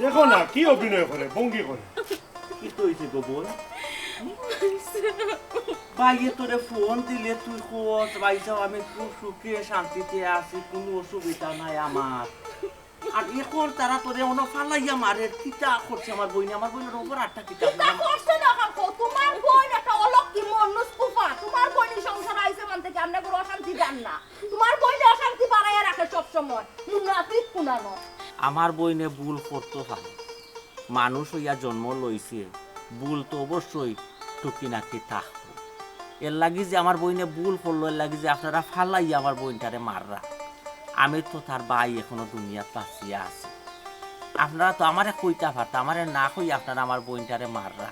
দেখো না কি অভিনয় করে ভঙ্গি করে কি হইছে গো বোন ভাইয়ে তোরে ফোন দিলে তুই খোঁজ ভাইসাও আমি খুব সুখে শান্তিতে আছি কোনো অসুবিধা নাই আমার আর এখন তারা তোরে অন্য ফালাইয়া মারে কিতা করছে আমার বোনের ওপর আটটা কিতা করছে না কাকু তোমার বোন একটা অলক্ষী মনুষ কুফা তোমার বোনই সংসার আইছে মান থেকে আমরা কোনো অশান্তি জান না তোমার বোনে অশান্তি বাড়াইয়া রাখে সব সময় মুনাফিক কুনানো আমার বইনে ভুল করতে পারে মানুষ হইয়া জন্ম লইছে ভুল তো অবশ্যই টুকি নাকি থাকবো এর লাগি যে আমার বইনে ভুল করলো এর লাগি যে আপনারা ফালাইয়া আমার বইনটারে মাররা আমি তো তার ভাই এখনো দুনিয়াত বাঁচিয়া আছে আপনারা তো আমারে কইতা পারতা আমারে না কই আপনারা আমার বইনটারে মাররা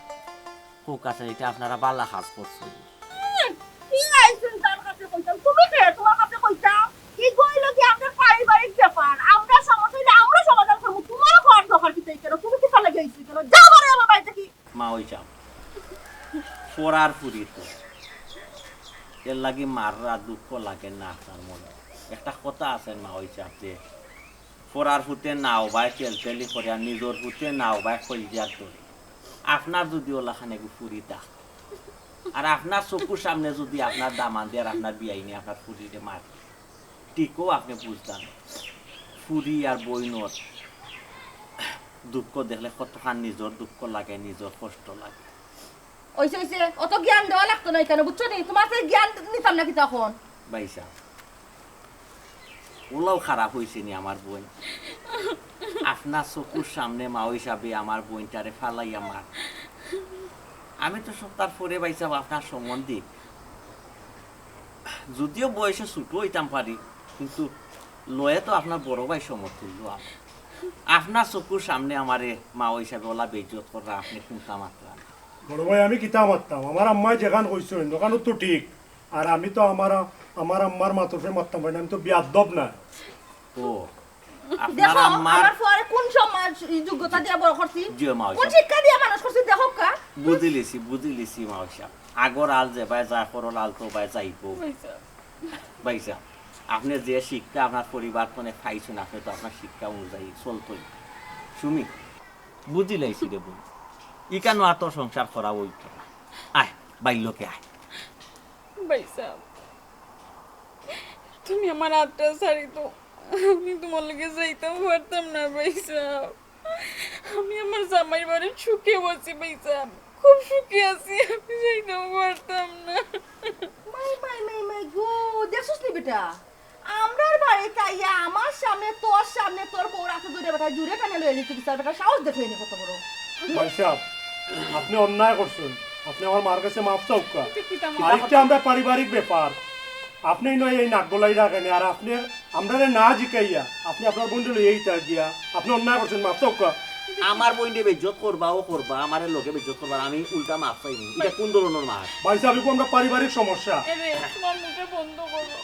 কোক আছে এটা আপনারা বালা কাজ করছেন কি আইছেন তার কাছে কইতাম তুমি কে তোমার কাছে কইতাম কি কইলো কি আপনার পারিবারিক ব্যাপার আমরা সমস্যা আমরা সমাধান করব তোমার ঘর দখল দিতে কেন তুমি কি চলে গেছিস কেন যাও রে আমার বাড়িতে কি মা ওই যাও ফরার ফুরি তো এর লাগি মাররা দুঃখ লাগে না আপনার মনে একটা কথা আছে মা ওই চাপতে ফরার ফুটে নাও ভাই তেলি করে আর নিজের ফুটে নাও ভাই খলজিয়ার ধরে আপনার যদি ওলাখানে ফুরি থাক আর আপনার চকুর সামনে যদি আপনার দামান দিয়ে আর আপনার বিয়াই নিয়ে আপনার ফুরিতে মার টিকও আপনি বুঝতেন ফুরি আর বইনর দুঃখ দেখলে কতখান নিজের দুঃখ লাগে নিজের কষ্ট লাগে ওইছে অত জ্ঞান দেওয়া লাগতো না কেন বুঝছো নি তোমার জ্ঞান নিতাম নাকি তখন ভাইসা ওলাও খারাপ হয়েছে নি আমার বোন আপনার চকুর সামনে মা হিসাবে আমার বোনটারে ফালাই আমার আমি তো সপ্তাহ পরে পাইছাম আপনার সম্বন্ধে যদিও বয়সে ছোট হইতাম পারি কিন্তু লয়ে তো আপনার বড় ভাই সমতুল্য আপনার চকুর সামনে আমারে মা হিসাবে ওলা বেইজ্জত করা আপনি কোনটা মাত্রা বড় ভাই আমি কিতা মারতাম আমার আম্মাই যেখান কইছেন দোকান তো ঠিক আর আমি তো আমার আম্মার মাতফে মারতাম ভাই আমি তো বিয়াদব না ও আপনার আম্মার পরে কোন সমাজ যোগ্যতা দিয়া বড় করছি কোন শিক্ষা দিয়া মানুষ করছি দেখো কা বুঝিলিছি মাওসা আগর আল যে ভাই যা করল আল তো ভাই যাইবো ভাইসা আপনি যে শিক্ষা আপনার পরিবার কোনে খাইছেন আপনি তো আপনার শিক্ষা অনুযায়ী চলতই সুমি বুঝিলাইছি রে বোন ই কেন এত সংসার করা ওই আয় বাইলোকে আয় ভাইসা তুমি আমার হাতটা ছাড়ি তো আমি তোমার লগে যাইতেও পারতাম না ভাইসা আমি আমার জামাই বাড়ি সুখে বসি ভাইসা খুব সুখে আছি আমি যাইতেও পারতাম না মাই গো দেখছস নি বেটা আমরার বাড়িতে আইয়া আমার সামনে তোর বউ রাখতে দূরে বেটা জুড়ে টানে লয়ে নিতে বিচার বেটা সাহস দেখে নি কত বড় ভাই সাহেব আপনি অন্যায় করছেন আপনি আমার মার কাছে মাফ চাও কা আরেকটা আমরা পারিবারিক ব্যাপার আপনি নয় এই নাক গলাই রাখেন আর আপনি আমরা না জিকাইয়া আপনি আপনার বন্ধু লইয়াই তা গিয়া আপনি অন্যায় করছেন মাফ চাও কা আমার বইন্ডে বেজ্জত করবা ও করবা আমার লোকে বেজ্জত করবা আমি উল্টা মাফ চাইনি এটা কোন ধরনের মার ভাই সাহেব আমরা পারিবারিক সমস্যা এরে তোমার মুখে বন্ধ করো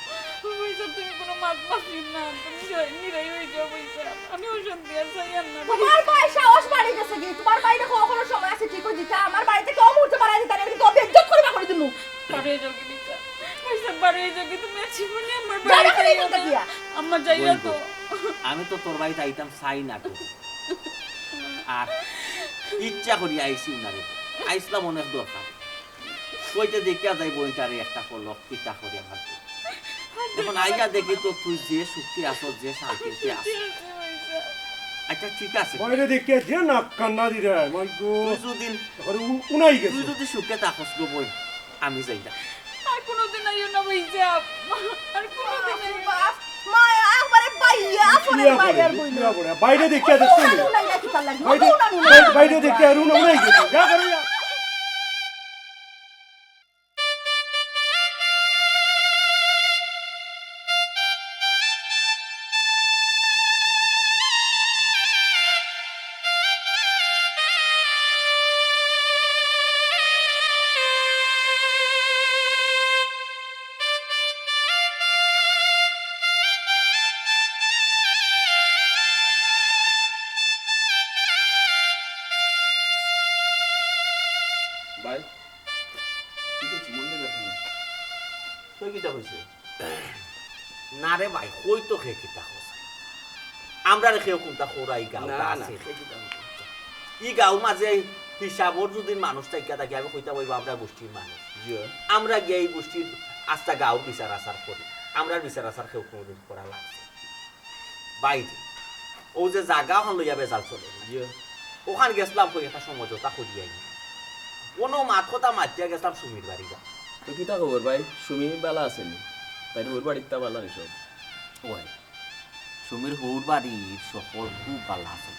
ভাইসা তুমি কোনো মাত মাফি না তুমি নিরাই হয়ে যাও ভাইসা আমি অশান্তি আর চাই না তোমার ভাই সাহস বাড়ি গেছে কি তোমার বাইরে কখনো সময় আছে ঠিক দিতা আমার বাড়িতে কেউ মুহূর্তে মারা দিতা না কিন্তু বেজ্জত করবা করে দিনু পারে যাও কি দিতা ভাইসা পারে যাও কি তুমি জীবনে আমার বাড়িতে আমার যাইয়া তো আমি তো তোর বাড়িতে আইতাম চাই না তো আর ইচ্ছা করি আইসি না রে আইসলাম অনেক দরকার কইতে দেখিয়া যাই বইটারে একটা করলো কিতা করি আমার এখন আইয়া দেখি তো তুই যে সুখী আছো যে শান্তিতে আছো আচ্ছা ঠিক আছে বাইরে দেখিয়া যে নাক কান্না দি রে মাই গো দুদিন উনাই গেছে তুই যদি সুখে থাকস গো বই আমি যাই না আর কোনোদিন আইও না ভাইসা আর কোনোদিন মায়া একবারে বাইয়া পরে বাইরের বইল বাইরে দেখিয়া দেখছি বাইরে দেখিয়া রুন উড়াই গেছে যা করে যা ভাই কি কিছু মনে রাখেন তুই কিটা হইছে না রে ভাই কই তো খে কিটা হইছে আমরা রে কেউ কোনটা খোরাই গাও না আছে ই গাও মাঝে হিসাবর যদি মানুষ থাইকা থাকে আমি কইতা বই আমরা গোষ্ঠীর মানুষ আমরা গিয়ে এই গোষ্ঠীর আস্তা গাও বিচার আচার করি আমরা বিচার আচার কেউ কোনোদিন করা লাগছে বাইরে ও যে জায়গা হন লইয়া বেজাল চলে ওখান গেছিলাম কই একটা সমঝোতা করিয়াই কোনো মাত কথা মাতিয়া গেছিলাম সুমির বাড়ি যা তো কিটা খবর ভাই সুমি বালা আছেনি তাই ওর বাড়িতে বালা নি সব ওই সুমির হৌর বাড়ির সকল খুব ভালো আছে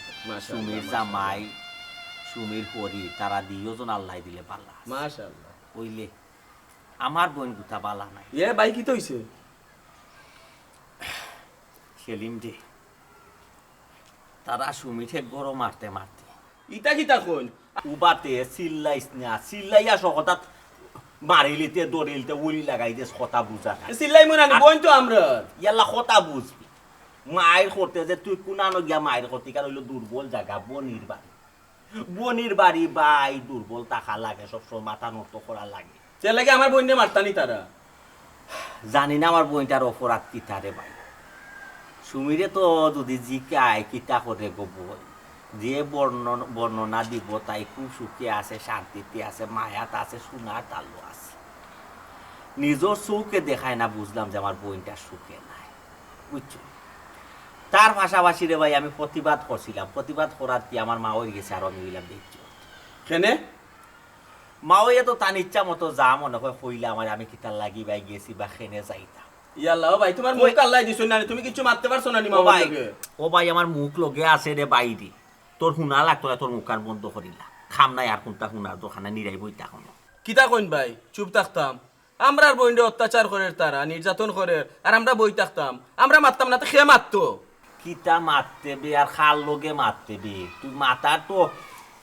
সুমির জামাই সুমির হরি তারা দুইজন আল্লাহ দিলে পাল্লা মাশাআল্লাহ ওইলে আমার বোন গুতা বালা নাই এ ভাই কি তো হইছে সেলিম দে তারা সুমিঠে গরো মারতে মারতে ইটা কিটা কোন উবাতে চিল্লাইস না চিল্লাইয়া হঠাৎ মারিলিতে দরিলতে উলি লাগাই দেশ কথা বুঝা না সিলাই মনে আনি বোন তো আমরা ইয়াল্লা কথা বুঝবি মায়ের করতে যে তুই কুনানো গিয়া মায়ের করতে কার হইলো দুর্বল জায়গা বনির বাড়ি বাই দুর্বল টাকা লাগে সবসময় মাথা নত করা লাগে সে লাগে আমার বোন মারতানি তারা জানি না আমার বোনটার অপরাধ কিতা রে ভাই সুমিরে তো যদি জিকায় কিতা করে গো বই যে বর্ণনা দিব তাই খুব সুখে আছে শান্তিতে আছে মায়াত আছে সোনার তালু আছে নিজের চৌকে দেখায় না বুঝলাম যে আমার বোনটা সুখে নাই বুঝছো তার পাশাপাশি রে ভাই আমি প্রতিবাদ করছিলাম প্রতিবাদ করার কি আমার মা হয়ে গেছে আরো মিলাম দেখছো কেনে মা হইয়া তো তার ইচ্ছা মতো যা মনে হয় হইলে আমার আমি কিতার লাগি ভাই গেছি বা খেনে যাইতাম ইয়াল্লাহ ভাই তোমার মুখ আল্লাহ দিছ না তুমি কিছু মারতে পারছো না নি মা ভাই লগে ও ভাই আমার মুখ লগে আছে রে বাইরে তোর হুনা লাগতো তোর মুখার বন্ধ করিলা খাম নাই আর কোনটা হুনার দোকানে নিরাই বই তখন কিতা কইন ভাই চুপ থাকতাম আমরার বোনরে অত্যাচার করে তারা নির্যাতন করে আর আমরা বই থাকতাম আমরা মারতাম না তো খেয়ে মারতো কিতা মারতে বে আর খাল লগে মারতে বে তুই মাতার তো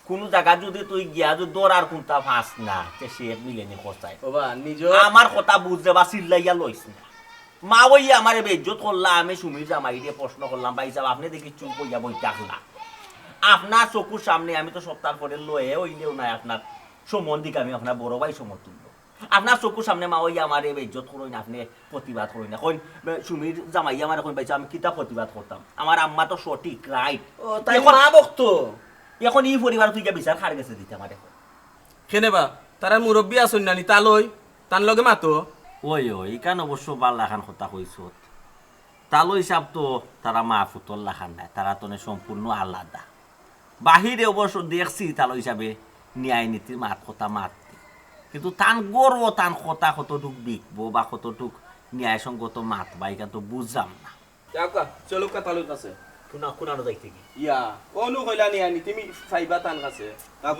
কোনো জায়গা যদি তুই গিয়া যদি দৌড়ার কোনটা ফাঁস না সে মিলেনি কোথায় বাবা নিজ আমার কথা বুঝতে বা চিল্লাইয়া লইস না মা ওই আমার বেজ্জত করলাম আমি সুমির জামাই দিয়ে প্রশ্ন করলাম ভাই সাহেব আপনি দেখি চুপ হইয়া বই থাকলা আপনার চকুর সামনে আমি তো সপ্তাহ করে লয়ে হইলেও নাই আপনার সম্বন্ধিক আমি আপনার বড় ভাই সমতুল্য আপনার চকুর সামনে মা ওই আমার বেজ্জত করই না আপনি প্রতিবাদ করি না কই সুমির জামাই আমার কই ভাই আমি কিতা প্রতিবাদ করতাম আমার আম্মা তো সঠিক রাইট তাই মা বকতো এখন এই পরিবার তুই বিচার খার গেছে দিতে আমার এখন কেনে বা তারা মুরব্বী আসুন নানি তালই তার লগে মাতো ওই কান অবশ্য বাল্লা খান কথা কইছ তালো হিসাব তো তারা মা ফুতল্লা খান নাই তারা তো সম্পূর্ণ আলাদা বাহিরে অবশ্য দেখছি তালো হিসাবে ন্যায় নীতির মাত কথা মারতে কিন্তু তান গর্ব তান কথা কতটুক বিকবো বা কতটুক ন্যায়সঙ্গত মাত বা এখান তো বুঝলাম না চলো তালুক আছে কুনানো যাইতে কি ইয়া অনু কইলা নি আনি তুমি ফাইবা তান কাছে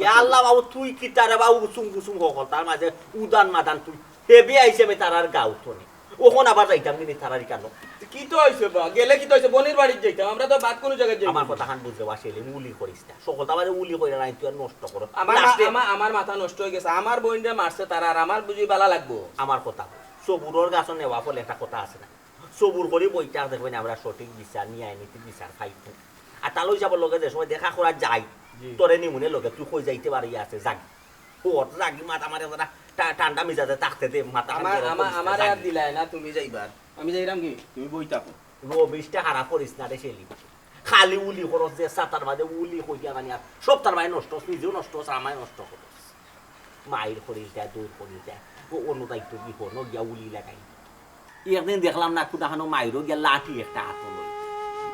ইয়া আল্লাহ বাবু তুই কি তারে বাবু গুসুম গুসুম হকল তার মাঝে উদান মাদান তুই হেবি আইছে মে তারার গাও তোনি ওখন আবার যাইতাম কিন্তু তারারই কানো কি তো হইছে বা গেলে কি তো হইছে বনির বাড়ি যাইতাম আমরা তো বাদ কোন জায়গায় যাই আমার কথা খান বুঝতে বাসিলে উলি করিস না সকল আবার উলি কইরা নাই তুই আর নষ্ট করো আমার মাথা নষ্ট হয়ে গেছে আমার বোনরে মারছে তারা আর আমার বুঝি বালা লাগবো আমার কথা সবুরর গাছ নেওয়া ফলে একটা কথা আছে না সবুর করে বইটা দেখবেন আমরা সঠিক বিচার ন্যায় নীতির বিচার খাইতো আর তালই যাবার লগে যে সময় দেখা করা যায় তোরে নিমুনে লগে তুই কই যাইতে পারি আছে জাগি ওর জাগি মাথা মারে ঠান্ডা মিজাজে থাকতে দে মাথা আমার আর দিলাই না তুমি যাইবার আমি যাইরাম কি তুমি বই থাকো রবিশটা হারা করিস না রে শেলি খালি উলি খরচ যে সাতার মাঝে উলি কইয়া মানে আর সব তার মায়ের নষ্ট নিজেও নষ্ট আমায় নষ্ট করস মায়ের শরীরটা দূর শরীরটা ও অন্য দায়িত্ব কি হলো গিয়া উলি লাগাই একদিন দেখলাম না কোথাখানো মায়েরও গিয়া লাঠি একটা হাত লই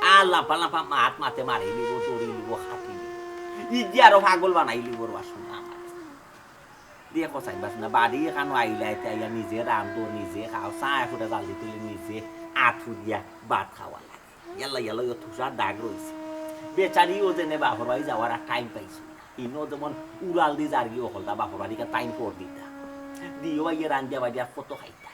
আর লাফা লাফা মাত মাতে মারি লিব দৌড়ি লিব হাতি ই গিয়া আরো পাগল বানাই লিব বাসন আমার দিয়ে কচাই বাস না বাড়ি এখানো আইলা আইয়া নিজে রান্ধো নিজে খাও চা এফুটা জাল দিতে নিজে আঠু দিয়া ভাত খাওয়া লাগে ইয়াল্লা ইয়াল্লা থুসার দাগ রয়েছে বেচারি ও যেনে বাপর বাড়ি যাওয়ার আর টাইম পাইছে ইনো যেমন উড়াল দিয়ে জার্গি হলদা বাপর বাড়িকে টাইম করে দিতা দিও ইয়ে রান্দিয়া বাড়িয়া কত খাইতা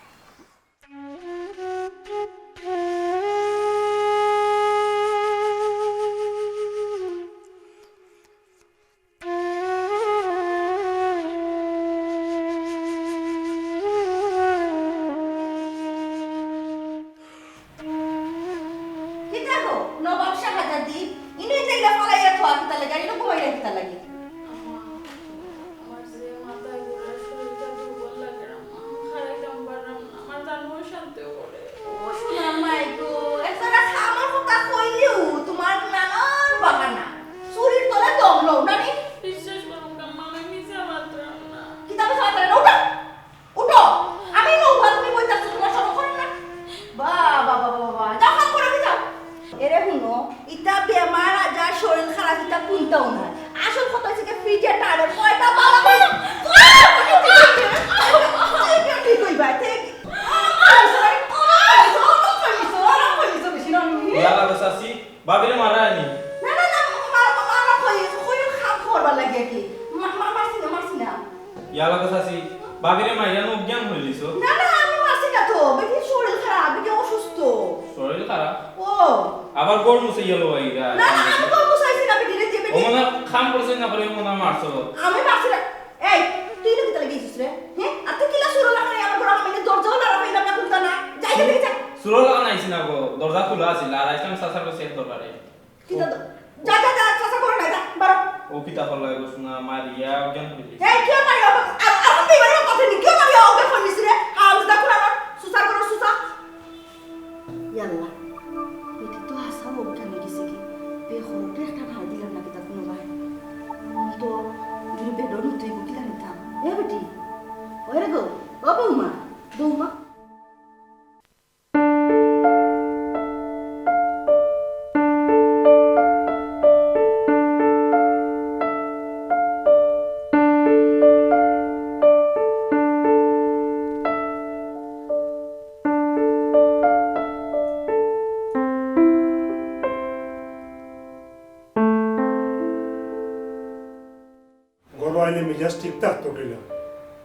মিজাজ ঠিক থাকতো কিনা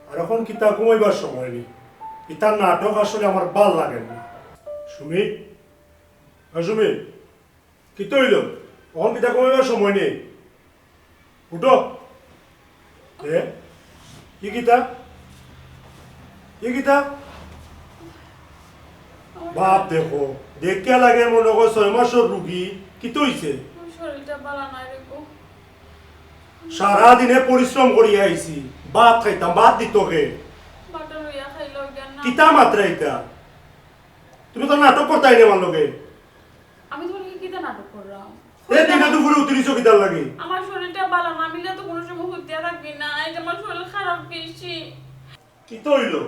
আর এখন কিতা ঘুমাইবার সময় নেই ইতার নাটক আসলে আমার ভাল লাগে না সুমি সুমি কি তো হইল এখন কিতা ঘুমাইবার সময় নেই উঠো কি গীতা বাপ দেখো দেখে লাগে মনে করো 6 মাসের রুগী কি তো হইছে শরীরটা ভালো নাই রে গো সারাদিনে পরিশ্রম করিয়া আইছি ভাত খাইতাম ভাত দিত কে কিতা মাত্রা এটা তুমি তো নাটক করতাই না আমার লগে আমি তোমাকে কিতা নাটক করলাম এই দিনে দুপুরে উতরিছো কিতার লাগে আমার শরীরটা ভালো না মিলে তো কোনো সময় হতে থাকি না এই যে আমার শরীর খারাপ বেশি কি তো হইলো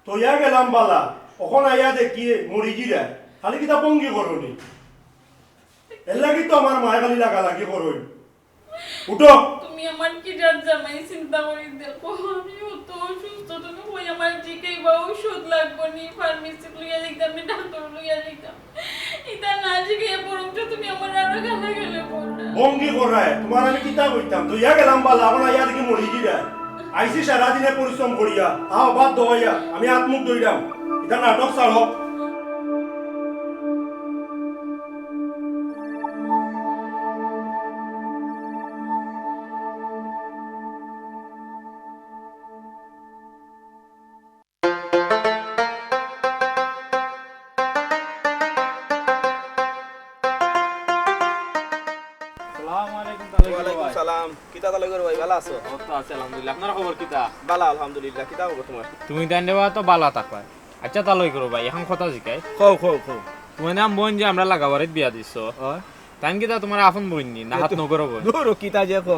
তোয়া গেলাম বালা ওখানে আইয়া দেখি মরি গিরা খালি কিতা পঙ্গি করনি এর লাগি তো আমার মায়া খালি লাগা লাগি করই উঠো তুমি আমার কি জাত জামাই চিন্তা করি দেখো আমি অত অসুস্থ তুমি কই আমার জিকেই বা ওষুধ লাগবো নি ফার্মেসি লইয়া লিখতাম আমি ডাক্তার লইয়া লিখতাম এটা না জিকে পরমটা তুমি আমার আরো গালা গেলে পড়লা বঙ্গি করায় তোমার আমি কিতা কইতাম তো ইয়া গেলাম বালা আমার আইয়া দেখি মরি গিরা আইসি সারা দিনে পরিশ্রম করিয়া আও বাদ দইয়া আমি আত্মুখ দইরাম এটা নাটক চালো তুমি দেন দেবা তো বালা থাকবা আচ্ছা তালই করো ভাই এখন কথা জিকাই খো খো খো তুমি নাম বোন যে আমরা লাগাবারে বিয়া দিছ তাই কি তা তোমার আপন বোন নি না হাত নগর বোন ধরো কিতা যে খো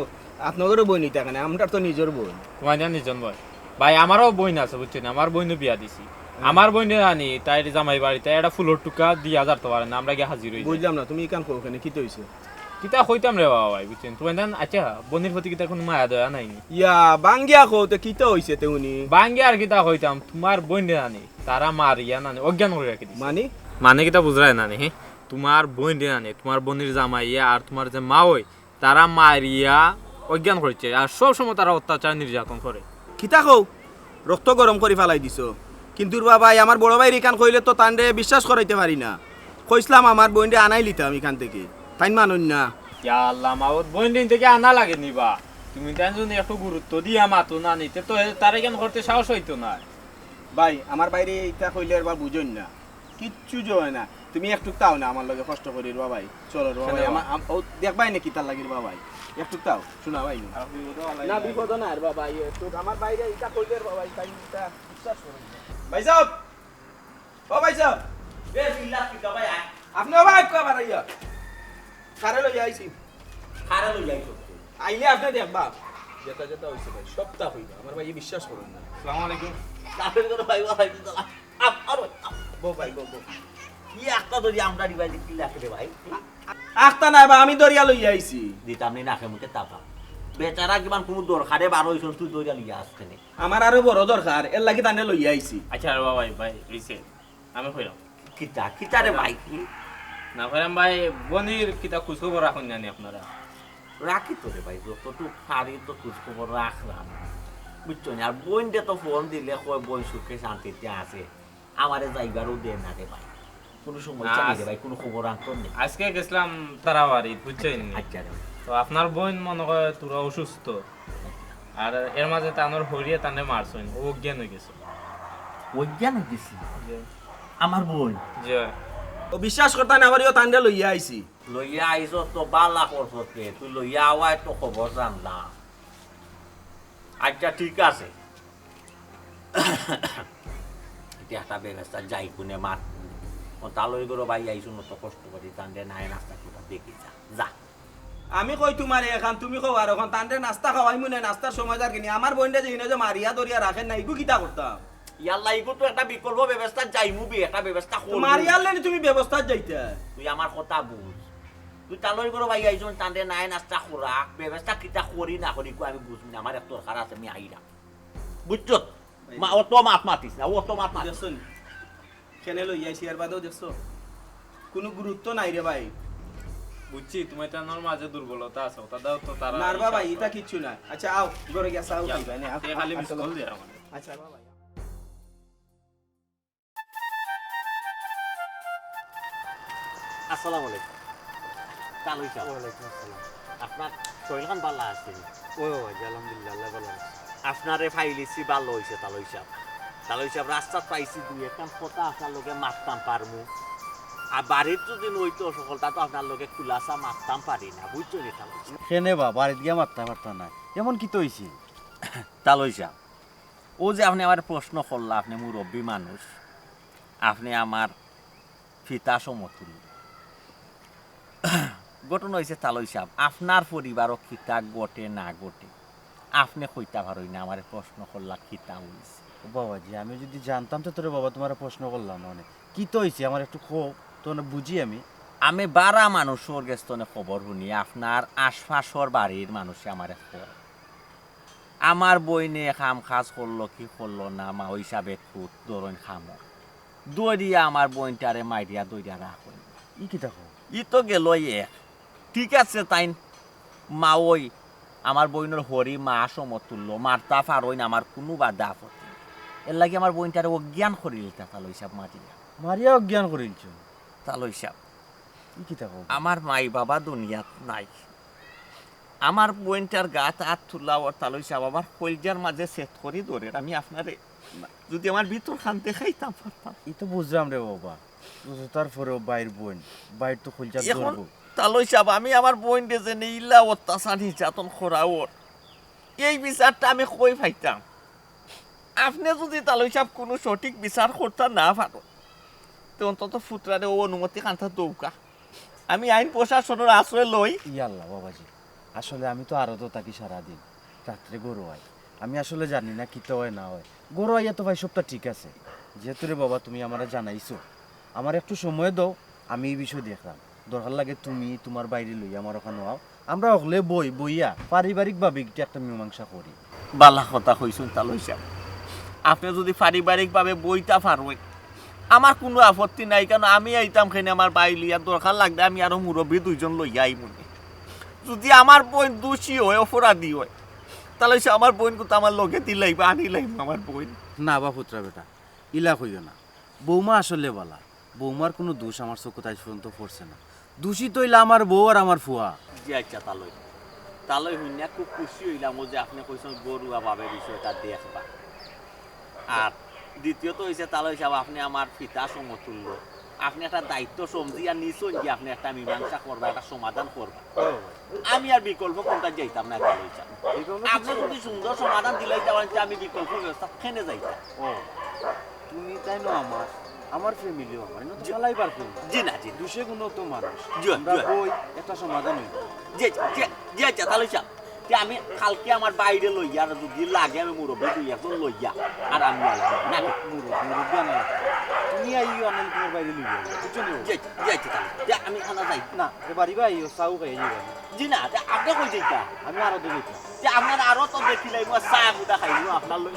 আপনাদের বোন নিতে কেন আমরা তো নিজের বোন তোমার জানি জন ভাই ভাই আমারও বোন আছে বুঝছেন আমার বোনও বিয়া দিছি আমার বোনে আনি তাই জামাই বাড়িতে একটা ফুলের টুকা 2000 তো পারে না আমরা গিয়ে হাজির হই বুঝলাম না তুমি কান কো ওখানে কি হইছে কিতা কইতাম রে বাবা ভাই বুঝছেন তুমি দেন আচ্ছা বোনের প্রতি কিতা কোনো মায়া দয়া নাই ইয়া বাঙ্গিয়া কো তো কিতা হইছে তেউনি বাঙ্গি আর কিতা কইতাম তোমার বোন আনি তারা মারিয়া নানি অজ্ঞান করে রাখি দিছে মানে মানে কিটা বুঝরায় না নি তোমার বোন রে নানি তোমার বোনের জামাইয়া আর তোমার যে মা ওই তারা মারিয়া অজ্ঞান করছে আর সব সময় তারা অত্যাচার নির্যাতন করে কিতা কও রক্ত গরম করে ফেলাই দিছো কিন্তু বাবাই আমার বড় ভাই এখান কইলে তো তান্ডে বিশ্বাস করাইতে পারি না কইসলাম আমার বোনরে আনাই লিতাম এখান থেকে তাই মানুন না ইয়া আল্লাহ মা ওর বোন দিন থেকে আনা লাগে নিবা তুমি তাই যদি একটু গুরুত্ব দিয়া মাতো না নিতে তো তারা কেন করতে সাহস হইতো না ভাই আমার বাইরে এটা কইলে আর বুঝুন না কিচ্ছু জয় না তুমি একটু তাও না আমার লগে কষ্ট করি বাবাই চলো বাবাই আমার দেখবাই না কি তার লাগির বাবাই একটু তাও শোনা ভাই না বিপদ না আর বাবাই একটু আমার বাইরে এটা কইলে বাবাই তাই এটা বিশ্বাস করুন ভাই সাহেব ও ভাই সাহেব এ বিল্লাহ কি ভাই আপনি ভাই কবার আইয়া কারে লই আইছি খারা লই যাইছো আইলে আপনি দেখবা যেটা যেটা হইছে ভাই সবটা হইবা আমার ভাই বিশ্বাস করুন না আসসালামু আলাইকুম কাপের করে ভাই ওয়ালাইকুম সালাম আর বো ভাই বো কি একটা ধরি আমরা ডিভাইড কি লাগে রে ভাই আখতা নাই বা আমি দরিয়া লই আইছি দিতাম নি নাকে মুখে তাপা বেচারা কিমান কোনো দরকারে বার হইছন তুই দরিয়া লিয়া আসছেনে আমার আরো বড় দরকার এর লাগি তানে লই আইছি আচ্ছা রে ভাই ভাই হইছে আমি কইলাম কিতা কিতা রে ভাই কি না কইলাম ভাই বোনের কিতা খোঁজ খবর রাখুন জানি আপনারা রাখি তো রে ভাই যতটুকু পারি তো খোঁজ খবর রাখলাম বুঝছো না আর বোন দে তো ফোন দিলে কয় বোন সুখে শান্তিতে আছে আমারে যাইবারও দে না রে ভাই কোনো সময় চাই রে ভাই কোনো খবর রাখতো নেই আজকে গেছিলাম তারাবাড়ি বুঝছেন আচ্ছা রে তো আপনার বোন মনে করে তোরা অসুস্থ আর এর মাঝে তানোর হরিয়ে তানে মারছেন ও জ্ঞান হয়ে গেছে অজ্ঞান দিছি আমার বোন যে ও বিশ্বাস করতা না পারিও তানে লই আইছি লইয়া আইছো তো বালা করছতে তুই লইয়া আওয়াই তো খবর জানলাম আচ্ছা ঠিক আছে এটা একটা ব্যবস্থা যাই কোনে মার ও তালই করে ভাই আইছো তো কষ্ট করি তান্ডে নাই নাস্তা কিবা দেখি যা যা আমি কই তোমারে এখন তুমি কও আর এখন তান্ডে নাস্তা খাওয়াই মনে নাস্তার সময় যার কিনি আমার বোনটা যে মারিয়া দরিয়া রাখেন না ইগু কিতা করতাম ইয়াল্লা ইগো তো একটা বিকল্প ব্যবস্থা যাইমু বি একটা ব্যবস্থা করব মারিয়ালে তুমি ব্যবস্থা যাইতা তুই আমার কথা বুঝ তুই তালই করে ভাই আইছো তান্ডে নাই নাস্তা খোরা ব্যবস্থা কিতা করি না করি আমি বুঝবি না আমার একটা দরকার আছে আমি আইরা বুঝছো মা ও তো মাত মাতিস না ও তো মাত মাতিস দেখছুন কেনে লই আইছি আর বাদেও দেখছো কোনো গুরুত্ব নাই রে ভাই বুঝছি তুমি তানোর মাঝে দুর্বলতা আছে ওটা দাও তো তারা মারবা ভাই এটা কিচ্ছু না আচ্ছা আও ঘরে গিয়া চাও খাইবা নে খালি মিস কল দে আমাদের আচ্ছা বাবা আসসালামু আলাইকুম তালই সাহেব ওয়ালাইকুম আসসালাম আপনার শরীরখান ভালো আছে ও আলহামদুলিল্লাহ আল্লাহ ভালো আছে আপনারে ফাইলিছি ভালো হইছে তালই সাহেব রাস্তা পাইছি দুই একটা কথা আপনার লগে মারতাম পারমু আর বাড়ির যদি নইতো সকলটা তো আপনার লগে খুলাসা মারতাম পারি না বুঝছো নি তালই সাহেব কেনে বা বাড়িতে গিয়া মারতা না এমন কি তো হইছে তালই সাহেব ও যে আপনি আমার প্রশ্ন করলা আপনি মুরব্বী মানুষ আপনি আমার পিতা সমতুল্য ঘটনা হয়েছে তালই সাহেব আপনার পরিবারও খিতা ঘটে না ঘটে আপনি কইতা পারই না আমার প্রশ্ন করলা খিতা হইছে বাবাজি আমি যদি জানতাম তো তোরে বাবা তোমার প্রশ্ন করলাম না অনেক কি তো হইছে আমার একটু তো বুঝি আমি বারা মানুষের গেস্তনে খবর শুনি আপনার আশপাশর বাড়ির মানুষে আমার আমার বইনে খাম খাজ করলো কি করলো না মা হিসাবে খুব দরণ খামো দৌড়িয়া আমার বইনটারে মাইরিয়া দৌড়িয়া রাখুন ই কি দেখো ই তো গেল এক ঠিক আছে তাই মা ওই আমার বইনের হরি মা সমতুল্য মারতা পারইন আমার কোনো বাধা আপত্তি এর লাগে আমার বইনটারে অজ্ঞান করিল তালই সাহেব মারিয়া মারিয়া অজ্ঞান করিলছ তালই সাহেব ই কি দেখো আমার মাই বাবা দুনিয়াত নাই আমার বইনটার গাত হাত তুলা ওর তালই সাহেব আমার কলজার মাঝে সেট করি ধরে আমি আপনারে যদি আমার ভিতর খান দেখাইতাম পারতাম ই তো বুঝলাম রে বাবা তারপরেও বাইর বোন বাইর তো খুলছা এখন ধরবো তালই সাহেব আমি আমার বইনটে যে ইল্লা অত্যাচার নির্যাতন করা ওর এই বিচারটা আমি কই পাইতাম আপনি যদি তালই সাহেব কোনো সঠিক বিচার করতে না পারো তো অন্তত ফুটরারে ও অনুমতি কান্থা দৌকা আমি আইন প্রশাসনের আশ্রয় লই ইয়াল্লা বাবাজি আসলে আমি তো আরো তো থাকি সারাদিন রাত্রে গরু হয় আমি আসলে জানি না কি তো হয় না হয় গরু আইয়া তো ভাই সবটা ঠিক আছে যেহেতু রে বাবা তুমি আমার জানাইছো আমার একটু সময় দাও আমি এই বিষয় দেখলাম দরকার লাগে তুমি তোমার বাইরে লই আমার ওখানে আও আমরা হলে বইয়া পারিবারিকভাবে একটা মীমাংসা করি বালা কথা কইছুন তালই সাহেব আপনি যদি পারিবারিকভাবে বইটা পারবেন আমার কোনো আপত্তি নাই, কারণ আমি আইতাম খাইনি আমার বাড়ি লিয়ার দরকার লাগলে আমি আরো মুরব্বী 2 জন লইয়া আই মনে। যদি আমার বোন দোষী হয় অপরাধী হয় তাহলে সে আমার বোন কিন্তু আমার লগে দিলাইব আনি লাইব আমার বোন। না বা পুত্রা বেটা ইলা কইও না, বৌমা আসলে বলা, বৌমার কোনো দোষ আমার চোখে আজ পর্যন্ত পড়ছে না। দোষী তৈলা আমার বউ আর আমার ফুয়া। জি আচ্ছা তালই শুনিয়া খুব খুশি হইলাম যে আপনি কইছেন গরুয়া ভাবে বিষয়টা দেখবা। আর দ্বিতীয়ত হয়েছে তালই সাহেব আপনি আমার পিতা সমতুল্য, আপনি একটা দায়িত্ব সমঝিয়া নিছেন যে আপনি একটা মীমাংসা করবা, একটা সমাধান করবা। আমি আর বিকল্প কোনটা যাইতাম না তালই সাহেব। আপনি যদি সুন্দর সমাধান দিলেই যাবেন যে আমি বিকল্প ব্যবস্থা খেনে যাইতাম। ও তুমি তাই না আমার ফ্যামিলিও আমার না তো চালাইবার কোন। জি না জি দুষে কোনো তো মানুষ জি, আমরা জি। বই একটা সমাধান হইব। জি জি জি আচ্ছা তালই সাহেব যে আমি কালকে আমার বাইরে লইয়া আর যদি লাগে আমি মুরব্বী 2-1 জন লইয়া আর আমি আইলাম না মুরব্বী আনা তুমি আইও আনাল তোমার বাইরে লইয়া বুঝছো না? জি জি আচ্ছা তাহলে যে আমি খানা যাই না এ বাড়ি বা আইও চাও খাই যাইবা। জি না যে আপনি কই যাইতা আমি আরো তো যাইতাম। যে আপনার আরো তো দেখিলাই মই চা গুটা খাইলো আপনার লই।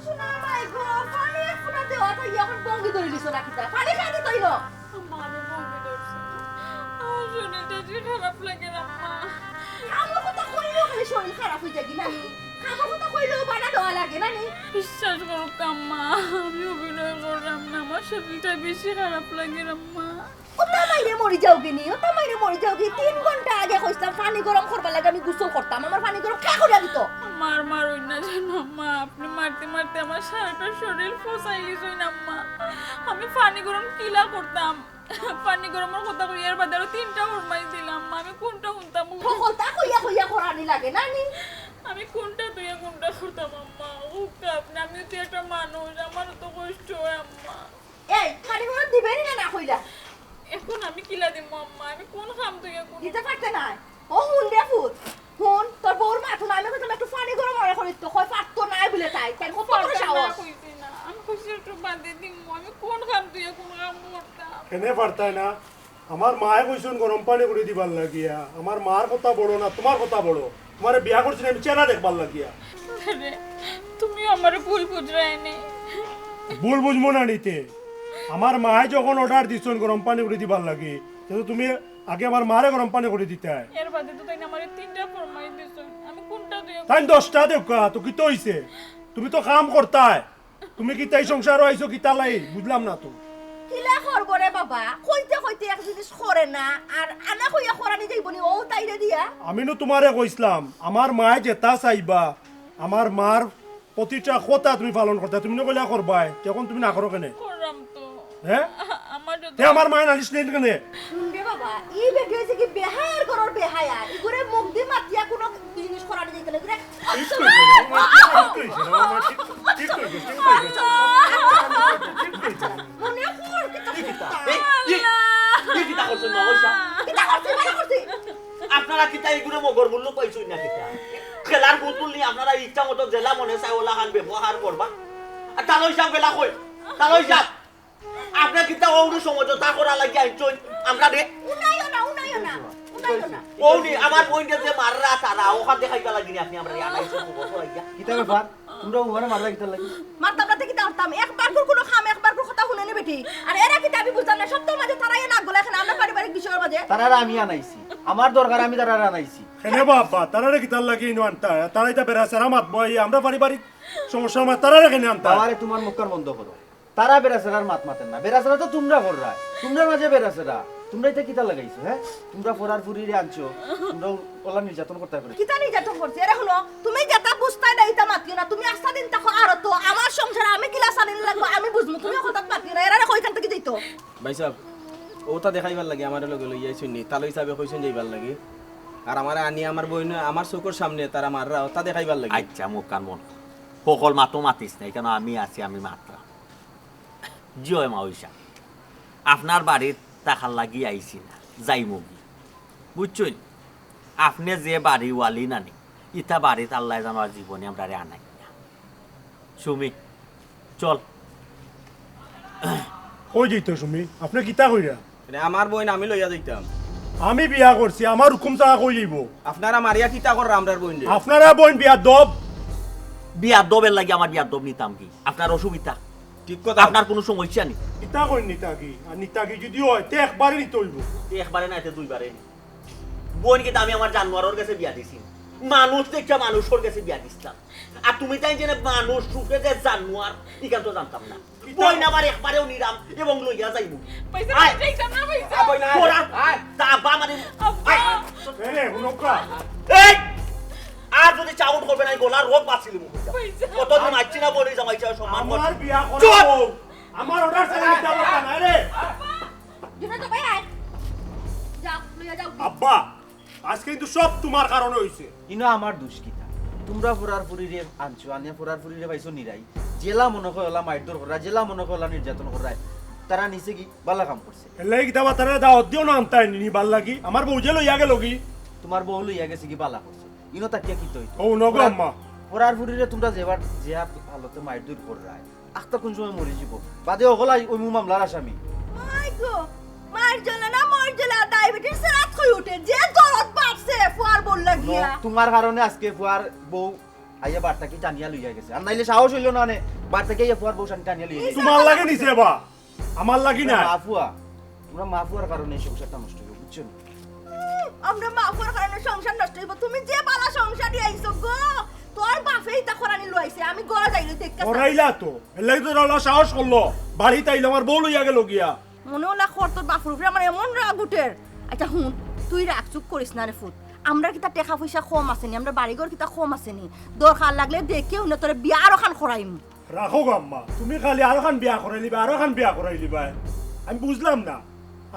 শোনা মাই গো পানি এখনো দেওয়া তো এখন বঙ্গি ধরে দিছো নাকি তা পানি খাইতে তৈলো আম্মা আমি বমি ধরছে, আমার শরীরটা যে খারাপ লাগে আম্মা। আমার কথা কইলো খালি শরীর খারাপ হয়ে যায় নানি, আমার কথা কইলো বানা দেওয়া লাগে নানি। বিশ্বাস করো আম্মা, আমি অভিনয় করলাম না, আমার শরীরটা বেশি খারাপ লাগে আম্মা। ওটা মাইরে মরে যাও গিনি, ওটা মাইরে মরে যাও গি। 3 ঘন্টা আগে কইতাম পানি গরম করবার লাগে আমি গোসল করতাম, আমার পানি গরম কে করে দিত। আমার মারুই না জানো আম্মা, আপনি মারতে মারতে আমার সারাটা শরীর ফসাই লিছুই না আম্মা। আমি পানি গরম কিলা করতাম, পানি গরমের কথা কই এর বাদে আরো 3টা হুরমাই দিলাম, আমি কোনটা শুনতাম? সকলটা কইয়া কইয়া করানি লাগে নানি। আমি কোনটা তুই কোনটা করতাম আম্মা? ওকে আপনি, আমি তো একটা মানুষ, আমারও তো কষ্ট হয় আম্মা। এই পানি গরম দিবেনি না না কইলা? এখন আমি কিলা দিব আম্মা? আমি কোন খাম তুই কোন? দিতে পারতে না। ও হুন রে ফুট হুন তোর বউর মাথা না আমি কইতাম একটু পানি গরম করে করি তো কই পারতো না বলে তাই তাই কত বড় সাহস। কইছি না, আমি কইছি একটু বাদে দিম, আমি কোন খাম তুই কোন খাম করতাম? কেনে পারতাই না? আমার মায়ে কইছুন গরম পানি করে দিবার লাগিয়া। আমার মার কথা বড় না তোমার কথা বড়। তোমারে বিয়া করছি আমি চেহারা দেখবার লাগিয়া। আরে তুমি আমার ভুল বুঝরাই নে। ভুল বুঝবো না নিতে। আমার মায়ে যখন অর্ডার দিছুন গরম পানি করে দিবার লাগি, তো তুমি আগে আমার মারে গরম পানি করে দিতে হয়। এর বাদে তো তাই না আমার 3টা ফরমাই দিছ, আমি কোনটা তুই? তাই 10টা দেখা তো কি তো হইছে? তুমি তো কাম করতাই, তুমি কি তাই সংসার আইছো কি তালাই বুঝলাম না তো। কিলা করব রে বাবা, কইতে কইতে এক জিনিস করে না আর আনা কইয়া করানি যাইবনি ও তাইরে দিয়া। আমি নো তোমারে কইছিলাম আমার মায়ে যেটা চাইবা আমার মার প্রতিটা কথা তুমি পালন করতে, তুমি নকইলা করবাই, তখন তুমি না করো কেনে? করলাম তো। হ্যাঁ আমার যদি তে আমার মায়ে নালিশ নেই কেনে? শুনবে বাবা এই বেটি হইছে কি বেহায়ার করর বেহায়া ইগুরে মুখ দি মাতিয়া কোন জিনিস করানি যাইতে না ইগুরে ঠিক কইছে, ঠিক কইছে, আমার মা ঠিক কইছে, ঠিক কইছে। মনে কর কি তো এই কিটা করছেন মহসা? কিটা করছিস মানে করছিস আপনারা কিটা এগুলো মগর মূল্য পাইছুন না কিটা? খেলার বুতুল নিয়ে আপনারা ইচ্ছা মতো জেলা মনে চাই ওলা খান ব্যবহার করবা। আর তালই সাহেব বেলা কই তালই সাহেব আপনার কিটা ওরু সমঝোতা করা লাগি আইছুন আমরা রে উনাইও না উনাইও না উনাইও না ওনি আমার বইনকে যে মাররা তারা ওখান দেখাইবা লাগিনি আপনি আমরা আনাইছো মগর লাগিয়া কিতা ব্যাপার তোমরা উহারে মারলা কিতা লাগি? মারতাম না কি দাঁড়তাম একবার করে কোনো খাম একবার করে কথা শুনে নি বেটি আর এরা কি আমি বুঝতাম না সপ্তাহের মাঝে তারাই না গলা এখানে আমরা পারিবারিক বিষয়ের মাঝে তারারা আমি আনাইছি, আমার দরকার আমি তারারা আনাইছি। কেনে বাবা তারারে কি তার লাগি ইনো আনতা? তারাই তা বেরাসারা মাত বই আমরা পারিবারিক সমস্যা মা তারারে কেনে আনতা? বাবারে তোমার মুখকার বন্ধ করো। তারা বেরাসেরার মাত মাতেন না, বেরাসেরা তো তোমরা কররা, তোমরা মাঝে বেরাসেরা। তোমরা এটা কিতা লাগাইছো? হ্যাঁ তোমরা ফরার ফুরিরে আনছো, তোমরা ওলা নির্যাতন করতে পারো। কিতা নির্যাতন করছে এরা হলো তুমি যেটা বুঝতাই না এটা মাতিও না তুমি আস্তা দিন তাকো আর তো আমার সংসার আমি কিলা সালিন লাগবো আমি বুঝমু তুমি কথা মাতিও না এরা কইখান থেকে যাইতো ভাই সাহেব ওটা দেখাইবার লাগে আমার লগে লইয়া শুনি তালো হিসাবে কইছেন যাইবার লাগে আর আমার আনি আমার বইন আমার চোখের সামনে তারা মাররা ওটা দেখাইবার লাগে। আচ্ছা মুখ কান মন সকল মাতো মাতিস নাই কেন আমি আছি আমি মাত্রা জয় মাউসা আপনার বাড়ির টাকার লাগি আইছি না যাই মুগি বুঝছেন আপনি যে বাড়ি ওয়ালি নানি ইটা বাড়িতে আল্লাহ জানার জীবনে আমরা আনাই না সুমি চল কই যাইতো তুমি আপনি কিতা কইরা আমার বোন আমি লইয়া যাইতাম আমি বিয়া করছি আমার হুকুম ছাড়া কই যাইব আপনারা মারিয়া কিতা কর আমরার বোন আপনারা বোন বিয়া দব বিয়া দবের লাগে আমার বিয়া দব নিতাম কি আপনার অসুবিধা ঠিক কথা আপনার কোনো সমস্যা নেই কিতা কই নিতাকি আর নিতাকি যদি হয় তে একবারে নিতে হইব একবারে না এতে দুইবারে বোনকে তো আমি আমার জানোয়ারের কাছে বিয়া দিছি মানুষ দেখে মানুষের কাছে বিয়া দিছিলাম আর তুমি তাই যে মানুষ সুখে যে জানোয়ার এখান তো জানতাম না বোন আমার একবারেও নিরাম এবং লইয়া যাইব পয়সা যাইতাম না পয়সা তা বা মানে এরে হুনকা এই আর যদি চাউট করবে না গোলার রোগ বাঁচিল কতদিন আসছি না বলে জামাইছে সম্মান আমার বিয়া করব আমার অর্ডার ছাড়া নিতে পারতা না রে দিনা তো ভাই আয় যাও লইয়া যাও আব্বা আজকে কিন্তু সব তোমার কারণে হইছে ইনো আমার দোষ কিতা তোমরা ফুরার ফুরিরে আনছো আনিয়া ফুরার ফুরিরে পাইছো নিরাই জেলা মনে হয় ওলা মাইদর করা জেলা মনে হয় ওলা নির্যাতন করায় তারা নিচে কি বালা কাম করছে এলাই কিতা বাতারে দাওয়াত দিও না আনতাই নি ভাল লাগি আমার বউ যে লইয়া গেল কি তোমার বউ লইয়া গেছে কি বালা করছে ইনো তাকিয়া কি তৈতো ও নগো আম্মা ফুরার ফুরিরে তোমরা যেবার যে হালতে মাইদর করায় আখতা কোন সময় মরে যাব বাদে ওগলা ওই মামলার আসামি মাই গো মার জ্বালা না মার জ্বালা ডায়াবেটিস রাত কই উঠে যে দরদ বাড়ছে ফুয়ার বল লাগিয়া তোমার কারণে আজকে ফুয়ার বউ আইয়া বারটা কি জানিয়া লইয়া গেছে আর নাইলে সাহস হইল না নে বারটা কি ফুয়ার বউ জানিয়া লইয়া গেছে তোমার লাগে নিছে বা আমার লাগি না মাফুয়া তোমরা মাফুয়ার কারণে এই সংসারটা নষ্ট হয়ে বুঝছো না আমরা মা ফুয়ার কারণে সংসার নষ্ট হইব তুমি যে বালা সংসার দিয়ে আইছো গো তোর বাপেই তা খরানি লইছে আমি গড়া যাইলে দেখতে ওরাইলা তো এলাই তো রালা সাহস করলো বাড়ি তাইলে আমার বউ লইয়া গেল গিয়া মনে হলা খর তোর বাপুর উপরে আমার এমন রাগ উঠের আচ্ছা হুন তুই রাগ চুপ করিস না রে ফুট আমরা কিতা টাকা পয়সা কম আসেনি আমরা বাড়িঘর কিতা কম আসেনি দরকার লাগলে দেখেও না তোর বিয়া আরো খান খরাইম রাখো গো আম্মা তুমি খালি আরো খান বিয়া করাই লিবা আরো খান বিয়া করাই লিবা আমি বুঝলাম না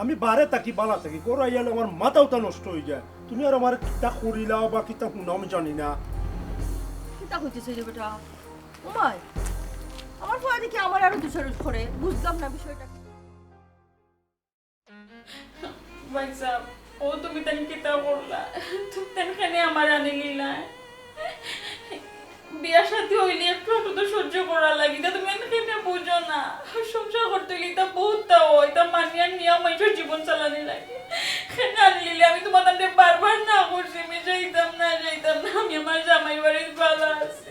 আমি বারে তাকি বালা থাকি করাই গেলে আমার মাথাটা নষ্ট হয়ে যায় তুমি আর আমার কিতা করিলাও বা কিতা শুনাও আমি জানি না কিতা হইতেছে রে বেটা ওমাই আমার ফুয়া দেখি আমার আরো দুসরুস করে বুঝলাম না বিষয়টা পয়সা ও তুমি তান কিতা করলা তুমি তান খানে আমার আনি লিলা বিয়া শাদী হইলে একটু তো সহ্য করা লাগি তা তুমি এখানে বুঝো না সংসার করতে গেলে তা বহুত তা হয় তা মানিয়া নিয়ম এইটার জীবন চালানি লাগে খানে আনি লিলে আমি তোমার তান্তে বারবার না করছি আমি যাইতাম না আমি আমার জামাই বাড়ির বালা আছি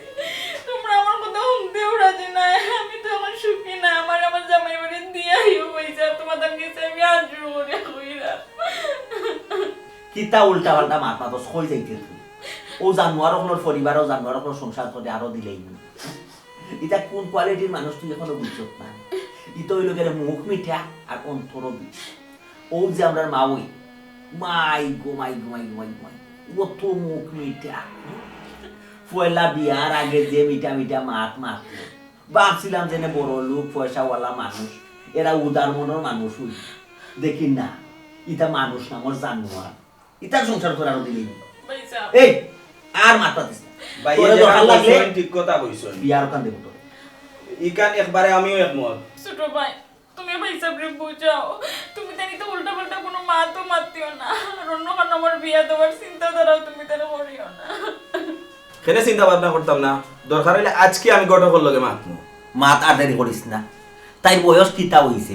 তোমরা আমার কথা শুনতেও রাজি না আমি তো আমার সুখী না আমার জামাই বাড়ির দিয়াইও পয়সা তোমার তান গেছে আমি আজু করে কইরা কিতা উল্টা পাল্টা মাত মাত কই যাইতে ও জানোয়ার ওখানোর পরিবার ও জানোয়ার ওখানোর সংসার করে আরো দিলেই এটা কোন কোয়ালিটির মানুষ তুই এখনো বুঝছত না ইতো হইল গেলে মুখ মিঠা আর অন্তর বিষ ও যে আমরা মা ওই মাই গো মাই গো মাই গো মাই গো ও তো মুখ মিঠা পয়লা বিয়ার আগে যে মিঠা মিঠা মাত মাত ভাবছিলাম যে বড় লোক পয়সাওয়ালা মানুষ এরা উদার মনের মানুষ হই দেখি না ইটা মানুষ না মোর জানোয়ার ইটার সংসার করে আরো দিলেই এই আর মাথা দিস ভাই ঠিক কথা কইছন বিয়ার কান দেব তো ইকান একবারে আমিও একমত ছোট ভাই তুমি ভাই সাবরে বুঝাও তুমি তানি তো উল্টা পাল্টা কোনো মাতও মাতিও না আর অন্য কারণ আমার বিয়া দেওয়ার চিন্তা ধারাও তুমি তারে করিও না কেনে চিন্তা ভাবনা করতাম না দরকার হইলে আজকে আমি গটকর লগে মাতমু মাত আর দেরি করিস না তাই বয়স কিতা হইছে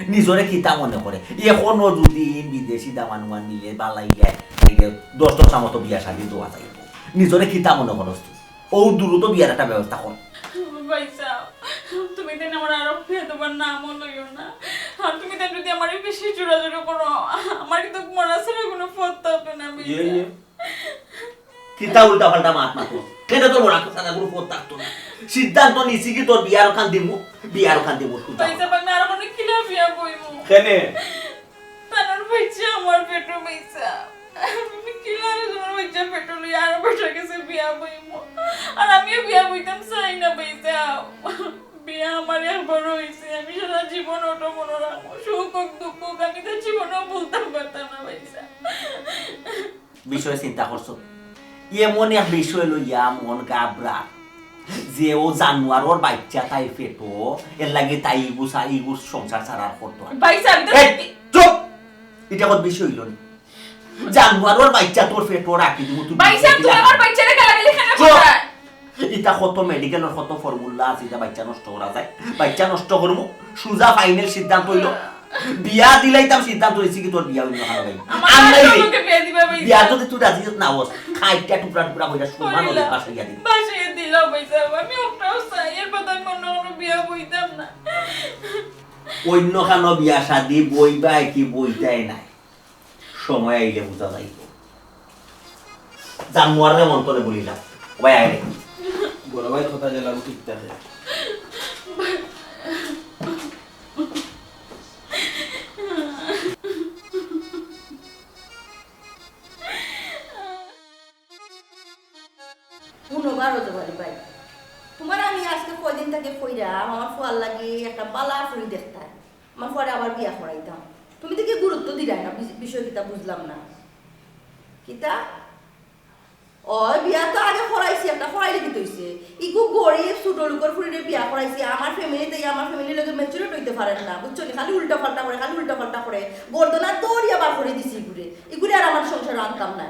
নিজরে কিতা মনে করে এখনো যদি বিদেশি দামানুমান নিলে বালাইলে 10 মতো বিয়া শাদী দেওয়া যাইব নিজরে কিতা মনে করস ও দ্রুত বিয়ার একটা ব্যবস্থা কর পয়সা তুমি দেন আমার আরো বিয়া তোমার নামও লইও না আর তুমি দেন যদি আমার বেশি জোরাজোরি করো আমার কিন্তু মরা ছাড়া কোনো পথ থাকবে না কিতা উল্টা পাল্টা মাত মাতো কেন তোর মরা ছাড়া কোনো পথ থাকতো না সিদ্ধান্ত নিছি কি তোর বিয়ার কান দিব পয়সা পাই আর কোনো কিলা বিয়া কইমু কেনে তানোর পয়সা আমার পেটো পয়সা আমি কিলা তোমার পয়সা পেটো লই আর বসে গেছে বিয়া কইমু আর আমিও বিয়া কইতাম চাই না পয়সা বিয়া আমার একবার হইছে আমি সারা জীবন ওটা মনে রাখবো সুখ হোক দুঃখ হোক আমি তো জীবনও ভুলতে পারতাম না পয়সা বিষয়ে চিন্তা করছো এমন এক বিষয় লইয়া মন গাবরা যে ও জানোয়ারর বাচ্চা তাই পেটো এর লাগে তাই ইগুস সংসার ছাড়ার করতো চুপ এটা কত বিষয় হইল না জানোয়ারর বাচ্চা তোর পেটো রাখি দিব তুই ভাইসা তুই আমার বাচ্চারে গালাগালি খানা করছ ইটা কত মেডিকেলের কত ফর্মুলা আছে এটা বাচ্চা নষ্ট করা যায় বাচ্চা নষ্ট করবো সুজা ফাইনাল সিদ্ধান্ত হইল বিয়া দিলাইতাম সিদ্ধান্ত হয়েছি কি তোর বিয়া হইল না ভাই আমাকে বিয়ে দিবা ভাইসা বিয়া যদি তুই রাজি না হস খাইটা টুকরা টুকরা কইরা সুমান হলে বাসাইয়া দিবি বাসায় দিলাম ভাইসা আমি ওটাও চাই এরপর তো আমি অন্য কোনো বিয়া বইতাম না অন্য খানো বিয়া শাদি বইবা কি বইটাই নাই সময় আইলে বুঝা যাইব জানুয়ারে মন্তরে বলিলাম ভাই আইলে বড় ভাই কথা জেলাম ঠিক থাকে পুনবার হতে পারি ভাই তোমার আমি আজকে কয়দিন থেকে কইরা আমার ফুয়ার লাগে একটা বালা ফুরি দেখতাম আমার ফুয়ারে আবার বিয়া করাইতাম তুমি তো কি গুরুত্ব দিলাই না বিষয় কিতা বুঝলাম না কিতা ওই বিয়া তো আগে করাইছি একটা করাইলে কি হইছে ইগু গরিব ছোট লোকের ফুরিরে বিয়া করাইছি আমার ফ্যামিলিতে আমার ফ্যামিলির লোকে ম্যাচুরেট হইতে পারেন না বুঝছো খালি উল্টা পাল্টা করে গর্দনা দৌড়ি আবার করে দিছি ইগুরে আর আমার সংসার আনতাম না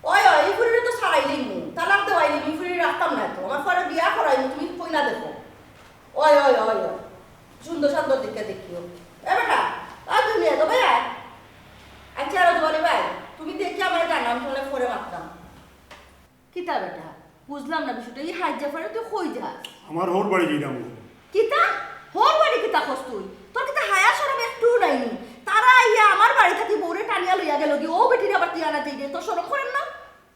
ওই এই ফুরিরে তো ছাড়াইলেই নি তালাক দেওয়াইলি আমি ফুরিরে রাখতাম না তো আমার পরে বিয়া করাইনি তুমি কই না দেখো ওই সুন্দর সুন্দর দিকে দেখিও এ বেটা তুমি নিয়ে তো ভাই আচ্ছা আর বলে ভাই তুমি দেখি আমার জানাম তাহলে পরে মারতাম কিতা বেটা বুঝলাম না বিষয়টা এই হাইজা পরে তুই কই যা আমার হোর বাড়ি যাইতাম কিতা হোর বাড়ি কিতা কস তুই তোর কিতা হায়া শরম একটু নাইনি তারা আইয়া আমার বাড়ি থাকি বউরে টানিয়া লইয়া গেল কি ও বেটির আবার তুই আনা যাই তোর শরম করেন না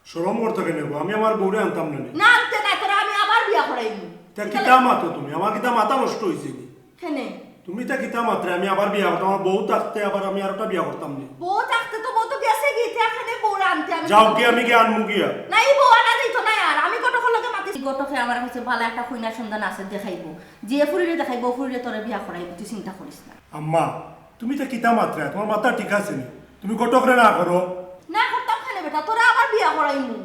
শরম করতে কেন আমি আমার বউরে আনতাম না না আনতে না তোরা আমি আবার বিয়া করাইনি তা কিতা মাতো তুমি আমার কিতা মাথা নষ্ট হইছে কি কেনে তুমি তা কিতা মাত্রে আমি আবার বিয়া করতাম আমার বউ থাকতে আবার আমি আর একটা বিয়া করতাম না বউ থাকতে তো বউ তো গেছে গিয়ে এখানে বউরা আনতে আমি যাও কি আমি কি আনমু গিয়া নাই বউ আনা দিত না আর আমি কতক্ষণ লগে মাতি গতকে আমার কাছে ভালো একটা কইনা সন্ধান আছে দেখাইবো যে ফুরিরে দেখাইবো ফুরিরে তোরে বিয়া করাইবো তুই চিন্তা করিস না আম্মা তুমি তো কিতা মাত্রে তোমার মাথা ঠিক আছে নি তুমি কটকরে না করো না করতাম খানে বেটা তোরা আবার বিয়া করাইমু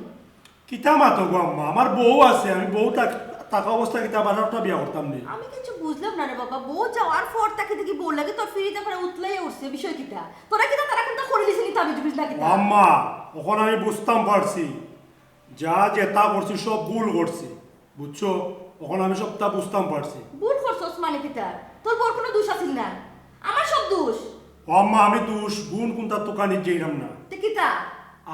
কিতা মাতো গো আম্মা আমার বউ আছে আমি বউ টাকা অবস্থা কিতা আবার একটা বিয়া করতাম না আমি কিছু বুঝলাম না রে বাবা বউ যাওয়ার পর তাকে দেখি বউ লাগে তোর ফিরিতে পরে উতলাই উঠছে বিষয় কিটা তোরা কিটা তারা কিন্তু করে দিছিনি তাবি জুবিস না কিটা আম্মা ওখানে আমি বুঝতাম পারছি যা যেটা করছি সব ভুল করছি বুঝছো ওখানে আমি সবটা বুঝতাম পারছি ভুল করছস মানে কিটা তোর বউর কোনো দোষ আছিল না আমার সব দোষ ও আম্মা আমি দোষ গুণ কোনটা দোকানে যাইলাম না তে কিটা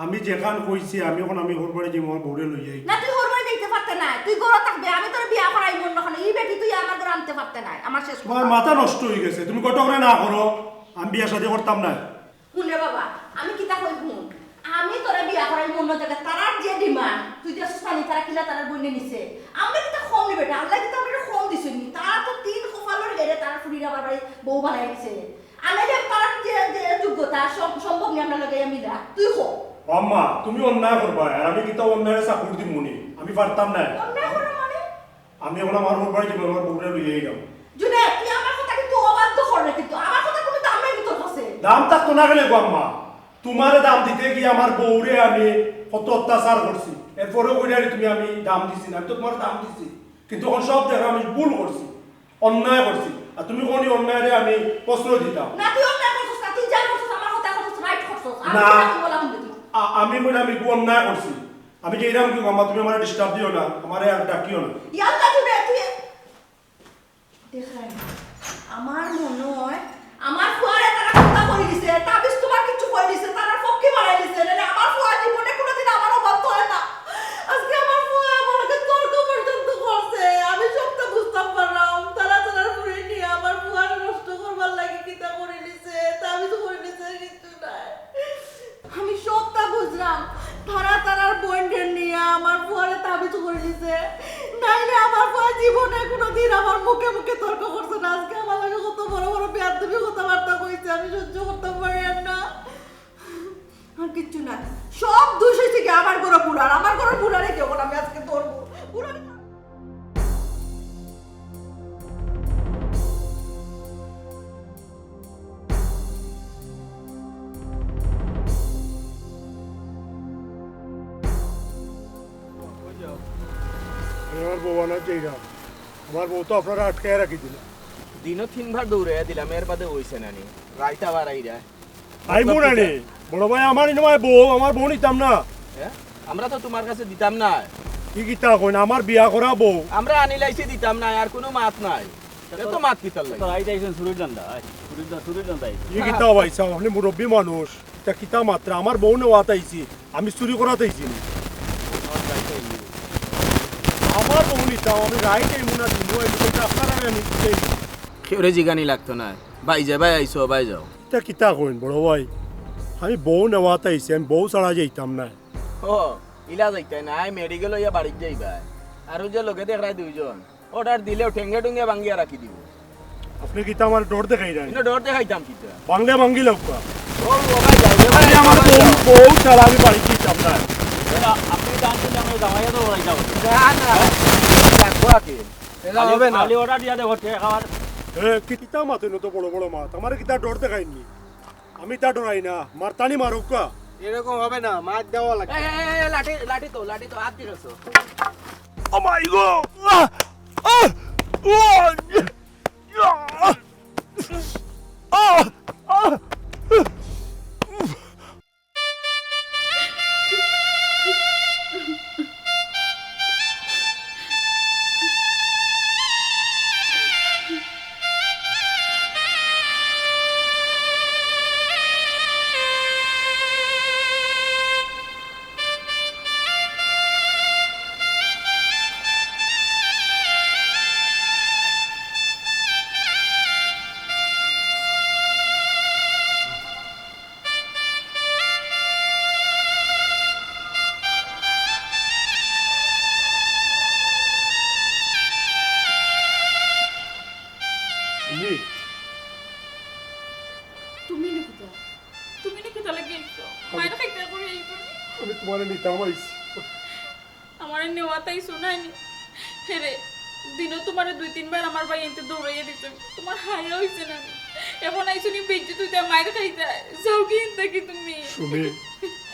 আমি যেখান কইছি আমি এখন আমি হোর বাড়ি যাই আমার বউরে লই যাই না তুই হোর বাড়ি যাইতে পারতে না তুই গড় থাকবে আমি তোর বিয়া করাই মন না এই বেটি তুই আমার ঘরে আনতে পারতে না আমার শেষ তোমার মাথা নষ্ট হয়ে গেছে তুমি কটকরে না করো আমি বিয়া শাদী করতাম না শুনে বাবা আমি কিতা কই শুন আমি তোরা বিয়া করাই মন না জায়গা তারার যে ডিমান্ড তুই যে সুস্থানি তারা কিলা তারার বইনে নিছে আমরা কিতা কম নি বেটা আল্লাহ কিতা আমরা কম দিছনি তারা তো তিন কপালের গেরে তারা ফুরিরা বাবাই বউ বানাই দিছে আমি যে তারার যে যোগ্যতা সম্ভব নি আমরা লগে আমি দা তুই কো আম্মা তুমি অন্যায় করবা আর আমি কিতা অন্যায় সাপোর্ট দিব মনি আমি পারতাম না অন্যায় করো মানে আমি এখন আমার হোর বাড়ি যাবো আমার বউরে লই যাই জুনে তুই আমার কথা কিন্তু অবাধ্য কর না কিন্তু আমার কথা কোনো দাম নাই তোর কাছে দাম থাকতো না গেলে গো আম্মা তোমারে দাম দিতে গিয়ে আমার বউরে আমি কত অত্যাচার করছি এরপরেও কইরানি তুমি আমি দাম দিছি না আমি তো তোমার দাম দিছি কিন্তু এখন সব দেখো আমি ভুল করছি অন্যায় করছি আর তুমি কোন অন্যায়রে আমি প্রশ্রয় দিতাম না তুই অন্যায় করছিস না তুই যা করছিস আমার কথা করছিস রাইট করছিস না। আমি বললাম দেখি আমি কই আমি কি অন্যায় করছি আমি যে এরকম কি আম্মা তুমি আমার ডিস্টার্ব দিও না আমারে আর ডাকিও না ইয়াল্লা জুনে তুই দেখাই আমার মনে হয় আমার ফুয়ারে তারা কথা কই দিছে তাবিজ তোমার কিছু কই দিছে তারা পক্ষে বাড়াই দিছে না আমার ফুয়া জীবনে কোনোদিন আমার অভাব হয় না আজকে আমার ফুয়া আমাকে তর্ক পর্যন্ত করছে আমি সবটা বুঝতাম পারলাম তারা তারা ফুরে নিয়ে আমার ফুয়া নষ্ট করবার লাগে কিতা করে নিছে তাবিজ করে নিছে কিছু নাই আমি সবটা বুঝলাম তারার বন্ডের নিয়ে আমার ফুয়ারে তাবিজ করে দিছে নাইলে আমার ফুয়া জীবনে কোনোদিন আমার মুখে মুখে তর্ক করছে না আজকে আমার লাগে কত বড় বড় বেয়াদবি কথাবার্তা কইছে আমি সহ্য করতে পারি না আর কিচ্ছু না সব দোষ হয়েছে কি আমার ঘরে পুরার আমার ঘরে পুরারে কেউ আমি আজকে ধরবো পুরারে আমার বউ আনা যাইলাম আমার বউ তো আপনারা আটকে রাখি দিল দিনও 3 বার দৌড়ে দিলাম এর বাদে হইছে না নি রাইতা বার আইরা আইবো না রে বড় ভাই আমার নয় বউ আমার বউ নিতাম না হ্যাঁ আমরা তো তোমার কাছে দিতাম না কি কিতা কইন আমার বিয়া করা বউ আমরা আনি লাইছি দিতাম না আর কোনো মাত নাই এত মাত কিতার লাগে তোরা আইতাইছেন সুরির জান্দা সুরির জান্দা কি কিতা ভাইসা আপনি মুরব্বী মানুষ তা কিতা মাত্রা আমার বউ নেওয়াত আইছি আমি চুরি করাতে আইছি আমার বউ নিতাম আমি রাইট এই মুনা দিন আপনারা আমি দিতেই কেউরে জিগানি লাগতো না ভাই যাই ভাই আইসো ভাই যাও তা কিতা কইন বড় ভাই আমি বউ নেওয়াত আইছি আমি বউ ছাড়া যাইতাম না ও ইলা যাইতাই না মেডিকেল হইয়া বাড়িতে যাইবা আর যে লোকে দেখরাই দুইজন অর্ডার দিলেও ঠেঙ্গে টুঙ্গে ভাঙ্গিয়া রাখি দিব আপনি কিতা আমার ডর দেখাই যায় কিন্তু ডর দেখাইতাম কিতা বাংলা ভাঙ্গি লোকা ও ভাই যাই আমি আমার বউ ছাড়া আমি বাড়ি যাইতাম না আপনি জানতেন আমরা জামাইয়া তো ওরাই যাবো না রাখবো আকে এলা হবে না খালি অর্ডার দিয়া দেখো খাবার কিতা মাতে তো বড় বড় মাত আমার কিতা ডর দেখাইনি আমি তা ডরাই না মারতানি মারুকা এরকম হবে না মাছ দেওয়া লাগে লাঠি লাঠি তো হাত দিয়েছো ও মাই গড তুমি নাকি তাহলে গেছো মায়ের খাইতে করে এইতো আমি তোমার নিতাম আইছি আমার নেওয়াতাই শোনায়নি হেরে দিনও তোমার 2-3 বার আমার ভাই এতে দৌড়াইয়া দিত তোমার হায়া হইছে না এখন আইছনি বেজ্জত তুই মায়ের খাইতে যাও কি ইনতা কি তুমি সুমি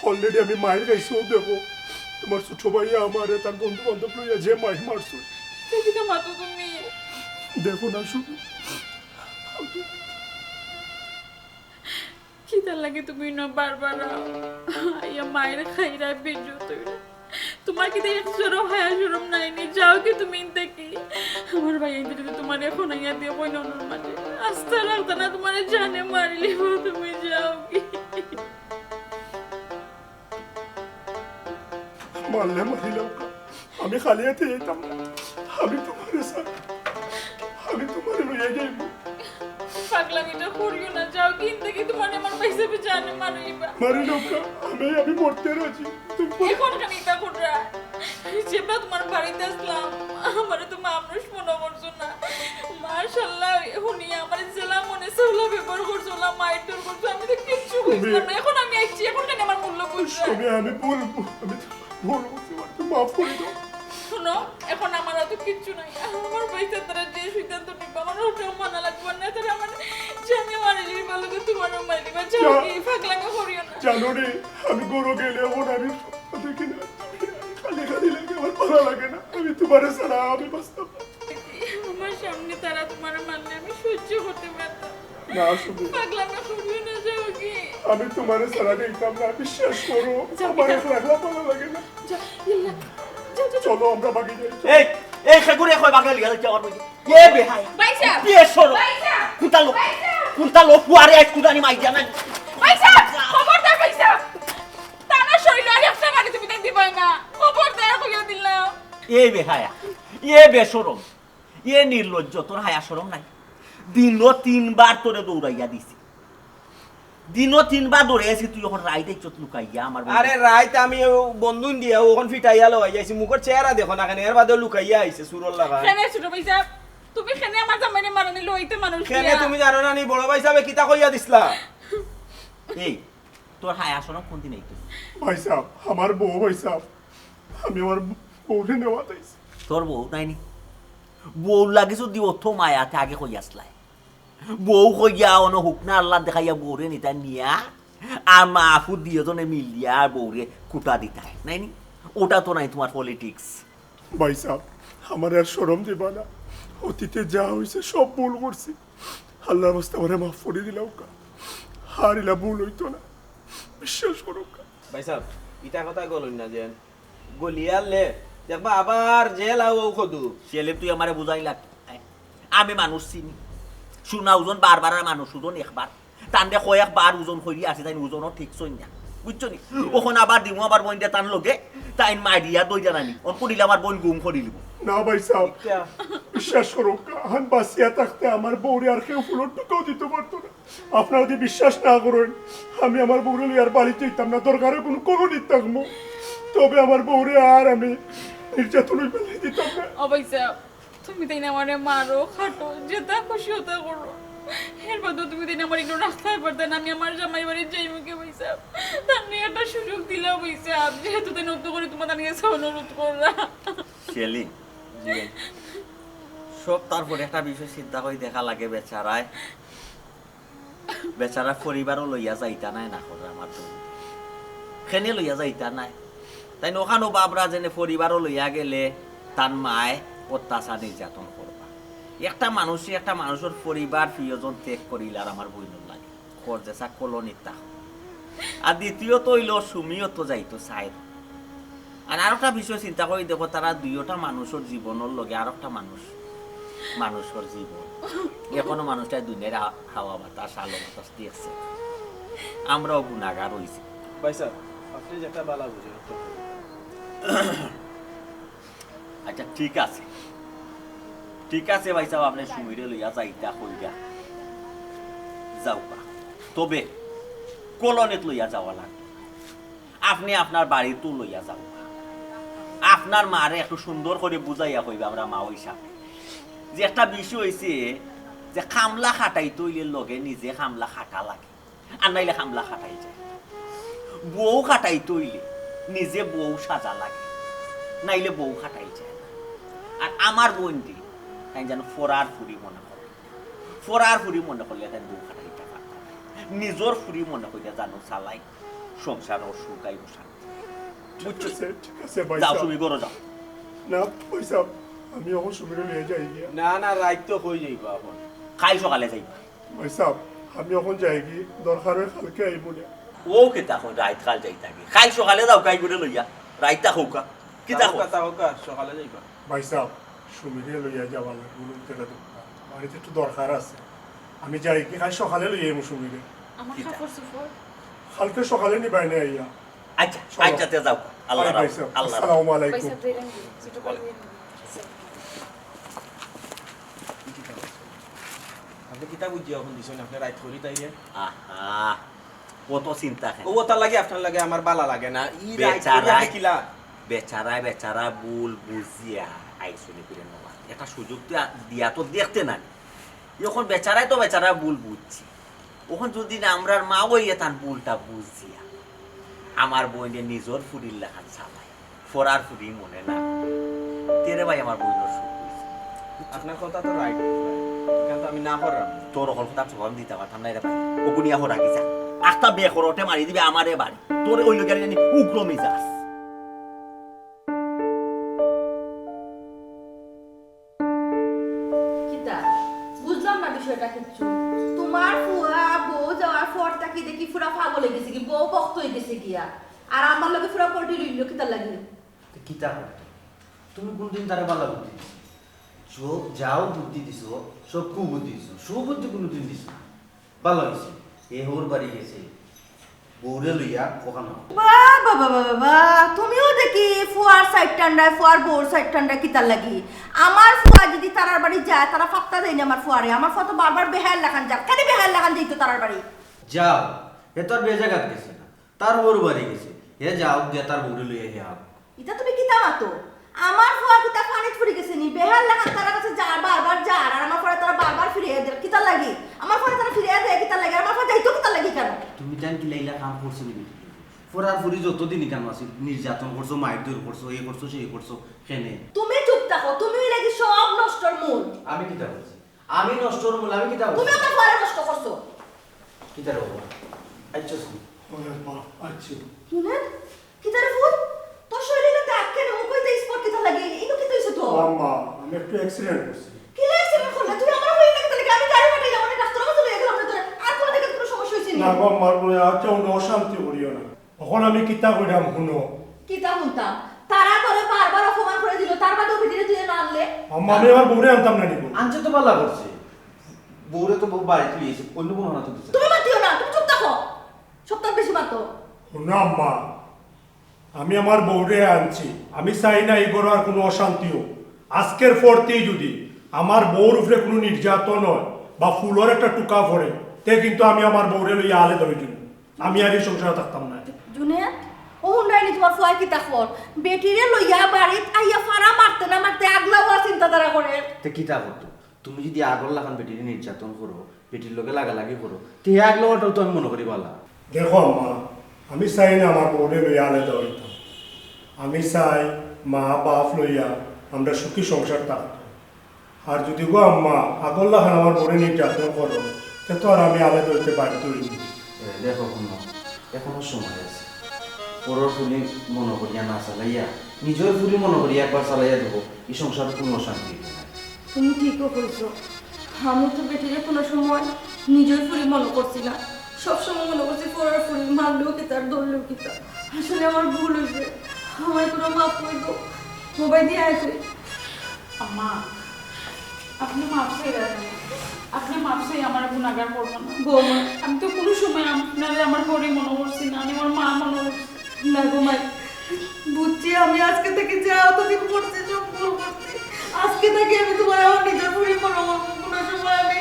অলরেডি আমি মায়ের খাইছো দেখো তোমার ছোট ভাই আমারে তার বন্ধু বান্ধব লইয়া যে মাই মারছো তুমি তো মাতো তুমি দেখো না সুমি কি তার লাগে তুমি না বারবার আইয়া মায়ের খাইরা বেজ্জত তোমার কি দেখে শরম হায়া শরম নাই নি যাও কি তুমি ইনতা কি আমার ভাই এতে যদি তোমার এখন আইয়া দিয়ে বই ননর মাঝে আস্তে রাখতা না তোমার জানে মারিলি তুমি যাও কি মারলে মারিলাম আমি খালি হাতে যেতাম না আমি তোমার লইয়া যাইব পাগলামিটা করিও না যাও কিনতে কি তোমার আমার পয়সা পে জানে মারিবা মারিলাম আমি মরতে রাজি এখন খানিকটা কোটরা যেটা তোমার বাড়িতে আসলাম আমারে তো মানুষ মনে করছো না মাশাআল্লাহ হুনি আমার জেলা মনে সওলা ব্যবহার করছো না মাইর তোর করছো আমি তো কিচ্ছু বুঝলাম না এখন আমি আইছি এখন কেন আমার মূল্য বুঝছো আমি বলবো তুমি মাফ করে দাও শুনো এখন আমার তো কিচ্ছু নাই আমার পয়সা তারা যে সিদ্ধান্ত নিবা আমার ওটাও মানা লাগবে না তারা আমার জানে মারিলি ভালো করে তোমার মারিলি বা যাও কি পাগলামি করিও না জানো রে আমি গরু গেলে এখন আমি দেখি না খালি খালি লাগে আমার ভালো লাগে না আমি তোমার ছাড়া আমি বাঁচতাম আমার সামনে তারা তোমার মানলে আমি সহ্য করতে পারতাম না শুধু পাগলামি করিও না যাও কি আমি তোমার ছাড়া দেখতাম না বিশ্বাস করো আমার রাখলা ভালো লাগে না চলো আমরা বাকি যাই এই সেগুরে কই বাগে লিয়া যাওয়ার বই এ বেহাই পয়সা বিয়ে সরো পয়সা কুন্তালো পুয়ারে এক কুদানি মাই জানা পয়সা খবরদার পয়সা তানা শরীর আর একটা মানে তুমি দেন দিবই না খবরদার কইয়া দিলাম এ বেহায়া এ বেশরম এ নির্লজ্জ তোর হায়া শরম নাই দিনও 3 বার তোরে দৌড়াইয়া দিছি দিনও 3 বার দৌড়াইছি তুই এখন রাইতে চত লুকাইয়া আমার আরে রাইত আমি বন্ধুন দিয়া ওখন ফিটাইয়া লই যাইছি মুখের চেহারা দেখো না কেন এর বাদে লুকাইয়া আইছে সুরল লাগা কেন ছোট পয়সা তুমি কেন আমার জামাইনে মারনি লইতে মানুষ কেন তুমি জানো না নি বড় ভাই সাহেব কিতা কইয়া দিছলা এই তোর হায়া শরম কোন দিন আইতো ভাই সাহেব আমার বউ ভাই সাহেব আমি আমার বউরে নেওয়া তাইছি তোর বউ নাইনি বউ লাগিছো দি অথ মায়াতে আগে কই আসলাই বউ কইয়া অন হুকনা আল্লাহ দেখাইয়া বউরে নিতা নিয়া আর মাফু দিয়েজনে মিলিয়া বউরে কুটা দিতাই নাইনি ওটা তো নাই তোমার পলিটিক্স ভাই সাহেব আমার আর শরম দিবা না অতীতে যা হয়েছে সব ভুল করছি আল্লাহর রাস্তা আমার মাফ করে দিলাম কা হারিলা ভুল হইতো না বিশ্বাস করো কা ভাই সাহেব ইটা কথা গলুন না যে গলিয়ালে দেখবা আবার জেল আও কদু ছেলে তুই আমারে বুঝাই লাগ আমি মানুষ চিনি শুনা ওজন বারবার আর মানুষ ওজন একবার টান দে কয়েকবার ওজন করি আছে তাই ওজনও ঠিক চই না বুঝছো নি ওখন আবার দিমু আবার বইন দিয়ে টান লগে তাই মাইরিয়া দই জানানি অন করিলে আমার বোন গুম করি লিব না ভাই সাহেব বিশ্বাস করো কাহান বাসিয়া থাকতে আমার বউরে আর কেউ ফুলোর টুকাও দিতে পারতো না আপনারা যদি বিশ্বাস না করেন আমি আমার বউরে আর বাড়িতে যেতাম না দরকারে কোনো করুনি থাকবো তবে আমার বউরে আর আমি নির্যাতন ফেলে দিতাম না অবশ্যই তুমি তাই না আমারে মারো খাটো যেটা খুশি হতে করো এর বাদে তুমি তাই না আমার একটু রাখতে পারতে না আমি আমার জামাই বাড়ি যাই মুখে বইসা তার একটা সুযোগ দিলে বইসা যেহেতু তাই নতুন করে তোমার নিয়ে অনুরোধ করলা ছেলে সব তারপরে একটা বিষয় চিন্তা করে দেখা লাগে বেচারায় বেচারা পরিবারও লইয়া যাইতা নাই না করে আমার তো খেনে লইয়া যাইতা নাই তাই ওখানো বাবরা যেনে পরিবারও লইয়া গেলে তার মায় অত্যাচার নির্যাতন করবা একটা মানুষের পরিবার প্রিয়জন ত্যাগ করিল আর আমার বইনুর লাগে খর যেসা কলনিতা আর দ্বিতীয়ত হইল সুমিও তো যাইতো চাই আর একটা বিষয় চিন্তা করে দেখো তারা দুইটা মানুষের জীবনের লগে আর একটা মানুষের জীবন এখনো মানুষটা দুনিয়ার হাওয়া বাতাস আলো বাতাস দিয়েছে আমরাও গুণাগার হয়েছি ভাই সাহেব আপনি যেটা বালা বুঝেন আচ্ছা ঠিক আছে ভাই সাহেব আপনি সুমিরে লইয়া যাইতা কইরা যাওবা তবে কলনিত লইয়া যাওয়া লাগবে আপনি আপনার বাড়িতেও লইয়া যাওবা আপনার মারে একটু সুন্দর করে বুঝাইয়া কইবা আমরা মা হিসাবে যে একটা বিষয় হয়েছে যে খামলা খাটাই তৈলে লগে নিজে খামলা খাটা লাগে আর নাইলে খামলা খাটাই যায় বউ খাটাই তৈলে নিজে বউ সাজা লাগে নাইলে বউ খাটাই যায় আর আমার বোনটি তাই যেন ফোরার ফুরি মনে করে ফোরার ফুরি মনে করলে তাই বউ খাটাইতে পারত নিজের ফুরি মনে করলে জানো চালাই সংসার ও সুখাই বসা বুঝছো ঠিক আছে ভাই যাও সাহেব তুমি করো যাও না ভাই সাহেব আমি এখন সুমিরে নিয়ে যাই গিয়া না না রাইত তো হয়ে যাইবা এখন খাই সকালে যাইবা ভাই সাহেব আমি এখন যাই গিয়ে দরকার হয় কালকে আইব না ও কেতা কই রাইত কাল যাই থাকি খাই সকালে যাও কাই করে লইয়া রাইতা হোকা কিতা হোক সকালে যাইবা ভাই সাহেব সুমিরে লইয়া যাওয়া লাগবে টাকা বাড়িতে একটু দরকার আছে আমি যাই কি খাই সকালে লইয়া আইব সুমিরে আমার কাপড় সুফর কালকে সকালে নিবাই না আইয়া আচ্ছা আচ্ছা যাও আল্লাহ ভাই সাহেব আল্লাহ আসসালামু আলাইকুম পয়সা দিয়ে দেন যেটা বলবেন আপনি কিতা বুঝি এখন দিছেন আপনি রাইত করি তাইলে আহা কত চিন্তা ও তার লাগে আপনার লাগে আমার বালা লাগে না ই রাইত বেচারা কিলা বেচারা ভুল বুঝিয়া আইসনি করে নেওয়া একটা সুযোগ তো দিয়া তো দেখতে না এখন বেচারা ভুল বুঝছি ওখান যদি না আমরার মা হইয়া তার ভুলটা বুঝিয়া আমার বইনে নিজের ফুরির লেখান চালাই ফরার ফুরি মনে না তেরে ভাই আমার বইনের সুখ হয়েছে আপনার কথা তো রাইট কিন্তু আমি না করলাম তোর অকল কথা জবাব দিতে পারতাম না রে ভাই ওগুনিয়া হরা গেছা একটা বিয়ে করতে মারি দিবি আমারে বাড়ি তোর ওই লোকের জানি উগ্র মিজাজ বুঝলাম না বিষয়টা কিচ্ছু তোমার ফুয়া বউ যাওয়ার পর তাকে দেখি পুরা পাগল হয়ে গেছে কি বউ বক্ত হয়ে গেছে গিয়া আর আমার লগে পুরা পল্টি লইল কি তার লাগে কিতা তুমি কোনদিন তারে বালা বুদ্ধি দিছো সব যাও বুদ্ধি দিছো সব কুবুদ্ধি দিছো সুবুদ্ধি কোনদিন দিছো ভালো হয়েছে এ হোর বাড়ি গেছে বউরে লইয়া ওখানে বাবা বাবা বাবা তুমিও দেখি ফুয়ার সাইড টান্ডায় ফুয়ার বউর সাইড টান্ডায় কি তার লাগি আমার ফুয়া যদি তারার বাড়ি যায় তারা ফাক্তা দেয় না আমার ফুয়ারে আমার ফুয়া তো বারবার বেহাল লাগান যাক কেন বেহাল লাগান দিত তারার বাড়ি যাও এ তোর বেজাগাত গেছে না তার হোর বাড়ি গেছে এ যাও দিয়া তার বউরে লইয়া হে আও এটা তুমি কিতা মাতো আমার ফুয়া কিতা পানিত ফুরি গেছে নি বেহাল লাগান তারা কাছে যা বারবার যা আর আমার ফুয়া তারা বারবার ফিরিয়ে দেয় কিতা লাগি আমার ফুয়া তারা ফিরিয়ে দেয় কিতা লাগে আমার ফুয়া যাইতো কিতা লাগি কেন তুমি জান কি লাইলা কাম করছো নি ফরার ফুরি যতদিন কেন আছে নির্যাতন করছো মাইর দূর করছো এই করছো সেই করছো কেনে তুমি চুপ থাকো তুমি লাগি সব নষ্টর মূল আমি কিতা বলছি আমি নষ্টর মূল আমি কিতা বলছি তুমি আমার ফুয়ারে নষ্ট করছো কিতা রে বাবা আচ্ছা ওরে বাপ আচ্ছা শুনেন কিতা রে ফুল তোর শরীরে দাগ কেন ও কইতে স্পট কিতা লাগে ইনো কি হইছে তো আম্মা আমি একটু অ্যাক্সিডেন্ট করছি কি অ্যাক্সিডেন্ট করলে তুই আমার হই না কিতা লাগে আমি গাড়ি পাঠাই আমার ডাক্তার কাছে লইয়া গেলাম না আর কোন দিকে কোনো সমস্যা হইছে নি না গো মার বলে আচ্ছা অন্য অশান্তি করিও না এখন আমি কিতা কইরাম শুনো কিতা শুনতাম তারা করে বারবার অপমান আনলে? আম্মা আমি আমার বউরে আনতাম না নিব। আনছে তো পাল্লা করছে, বউরে তো বউ বাড়িতে লিয়েছে, অন্য কোনো না তো দিচ্ছে। তুমি মাতিও না, তুমি চুপ থাকো। সপ্তাহ বেশি মাতো। না আম্মা, আমি আমার বউরে আনছি, আমি চাই না এই ঘরে আর কোনো অশান্তি হোক। আজকের পরতেই যদি আমার বউর উপরে কোনো নির্যাতন হয় বা ফুলের একটা টুকা পড়ে, তে কিন্তু আমি আমার বউরে লইয়া আলে ধরে দিব। আমি আর এই সংসারে থাকতাম না। জুনেদ, ও হুন্ডাইনি তোমার ফুয়াই কি তাকর? বেটিরে লইয়া বাড়িত আইয়া ফাড়া মারতে না মারতে আগলা হওয়া চিন্তাধারা করে। তে কিতা করতো? তুমি যদি আগর লাগান বেটির নির্যাতন করো, বেটির লোকে লাগালাগি করো, তে আগলা ওটাও তো আমি মনে করি বালা। দেখো আম্মা, আমি চাই না আমার বউরে লইয়া আলে ধরতাম। আমি চাই মা বাপ লইয়া আমরা সুখী সংসার থাকতাম। আর যদি গো আম্মা আগল্লা খান আমার বউরে নির্যাতন করো, তে তো আর আমি আলে ধরতে বাধ্য হইনি। দেখো কোনো এখনো সময় আছে, পরের ফুলি মনে করিয়া না চালাইয়া নিজের ফুলি মনে করিয়া একবার চালাইয়া দেবো, এই সংসারে কোনো অশান্তি হইবে না। তুমি ঠিকও কইছো। আমি তো বেটিরে কোনো সময় নিজের ফুরি মনে করছি না, সবসময় মনে করছি পরের ফুরি, মারলেও কি তার ধরলেও কি তার। আসলে আমার ভুল হয়েছে, আমার কোনো মাফ করে দাও। মোবাইল দিয়ে আছে। আম্মা আপনি মাফ করে দেন, আপনি মাফ চাই আমার গুণাগার করবেন না। বৌমা, আমি তো কোনো সময় আপনারে আমার ঘরে মনে করছি না, আমি আমার মা মনে করছি। না গো মাই, বুঝছি আমি আজকে থেকে যা অতদিন করছি সব ভুল করছি। আজকে থেকে আমি তোমার আমার নিজের ফুরি মনে করবো, কোনো সময় আমি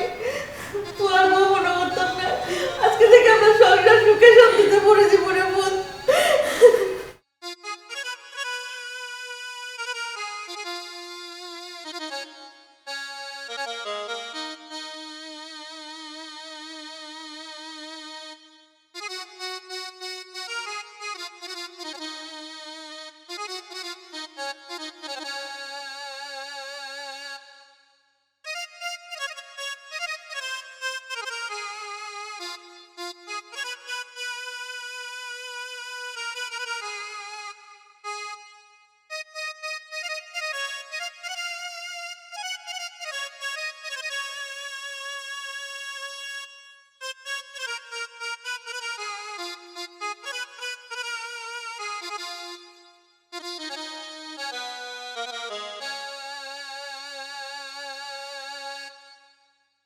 তোমার বউ মনে করতাম না। আজকে থেকে আমরা সংসার সুখে শান্তিতে পড়ে যাব।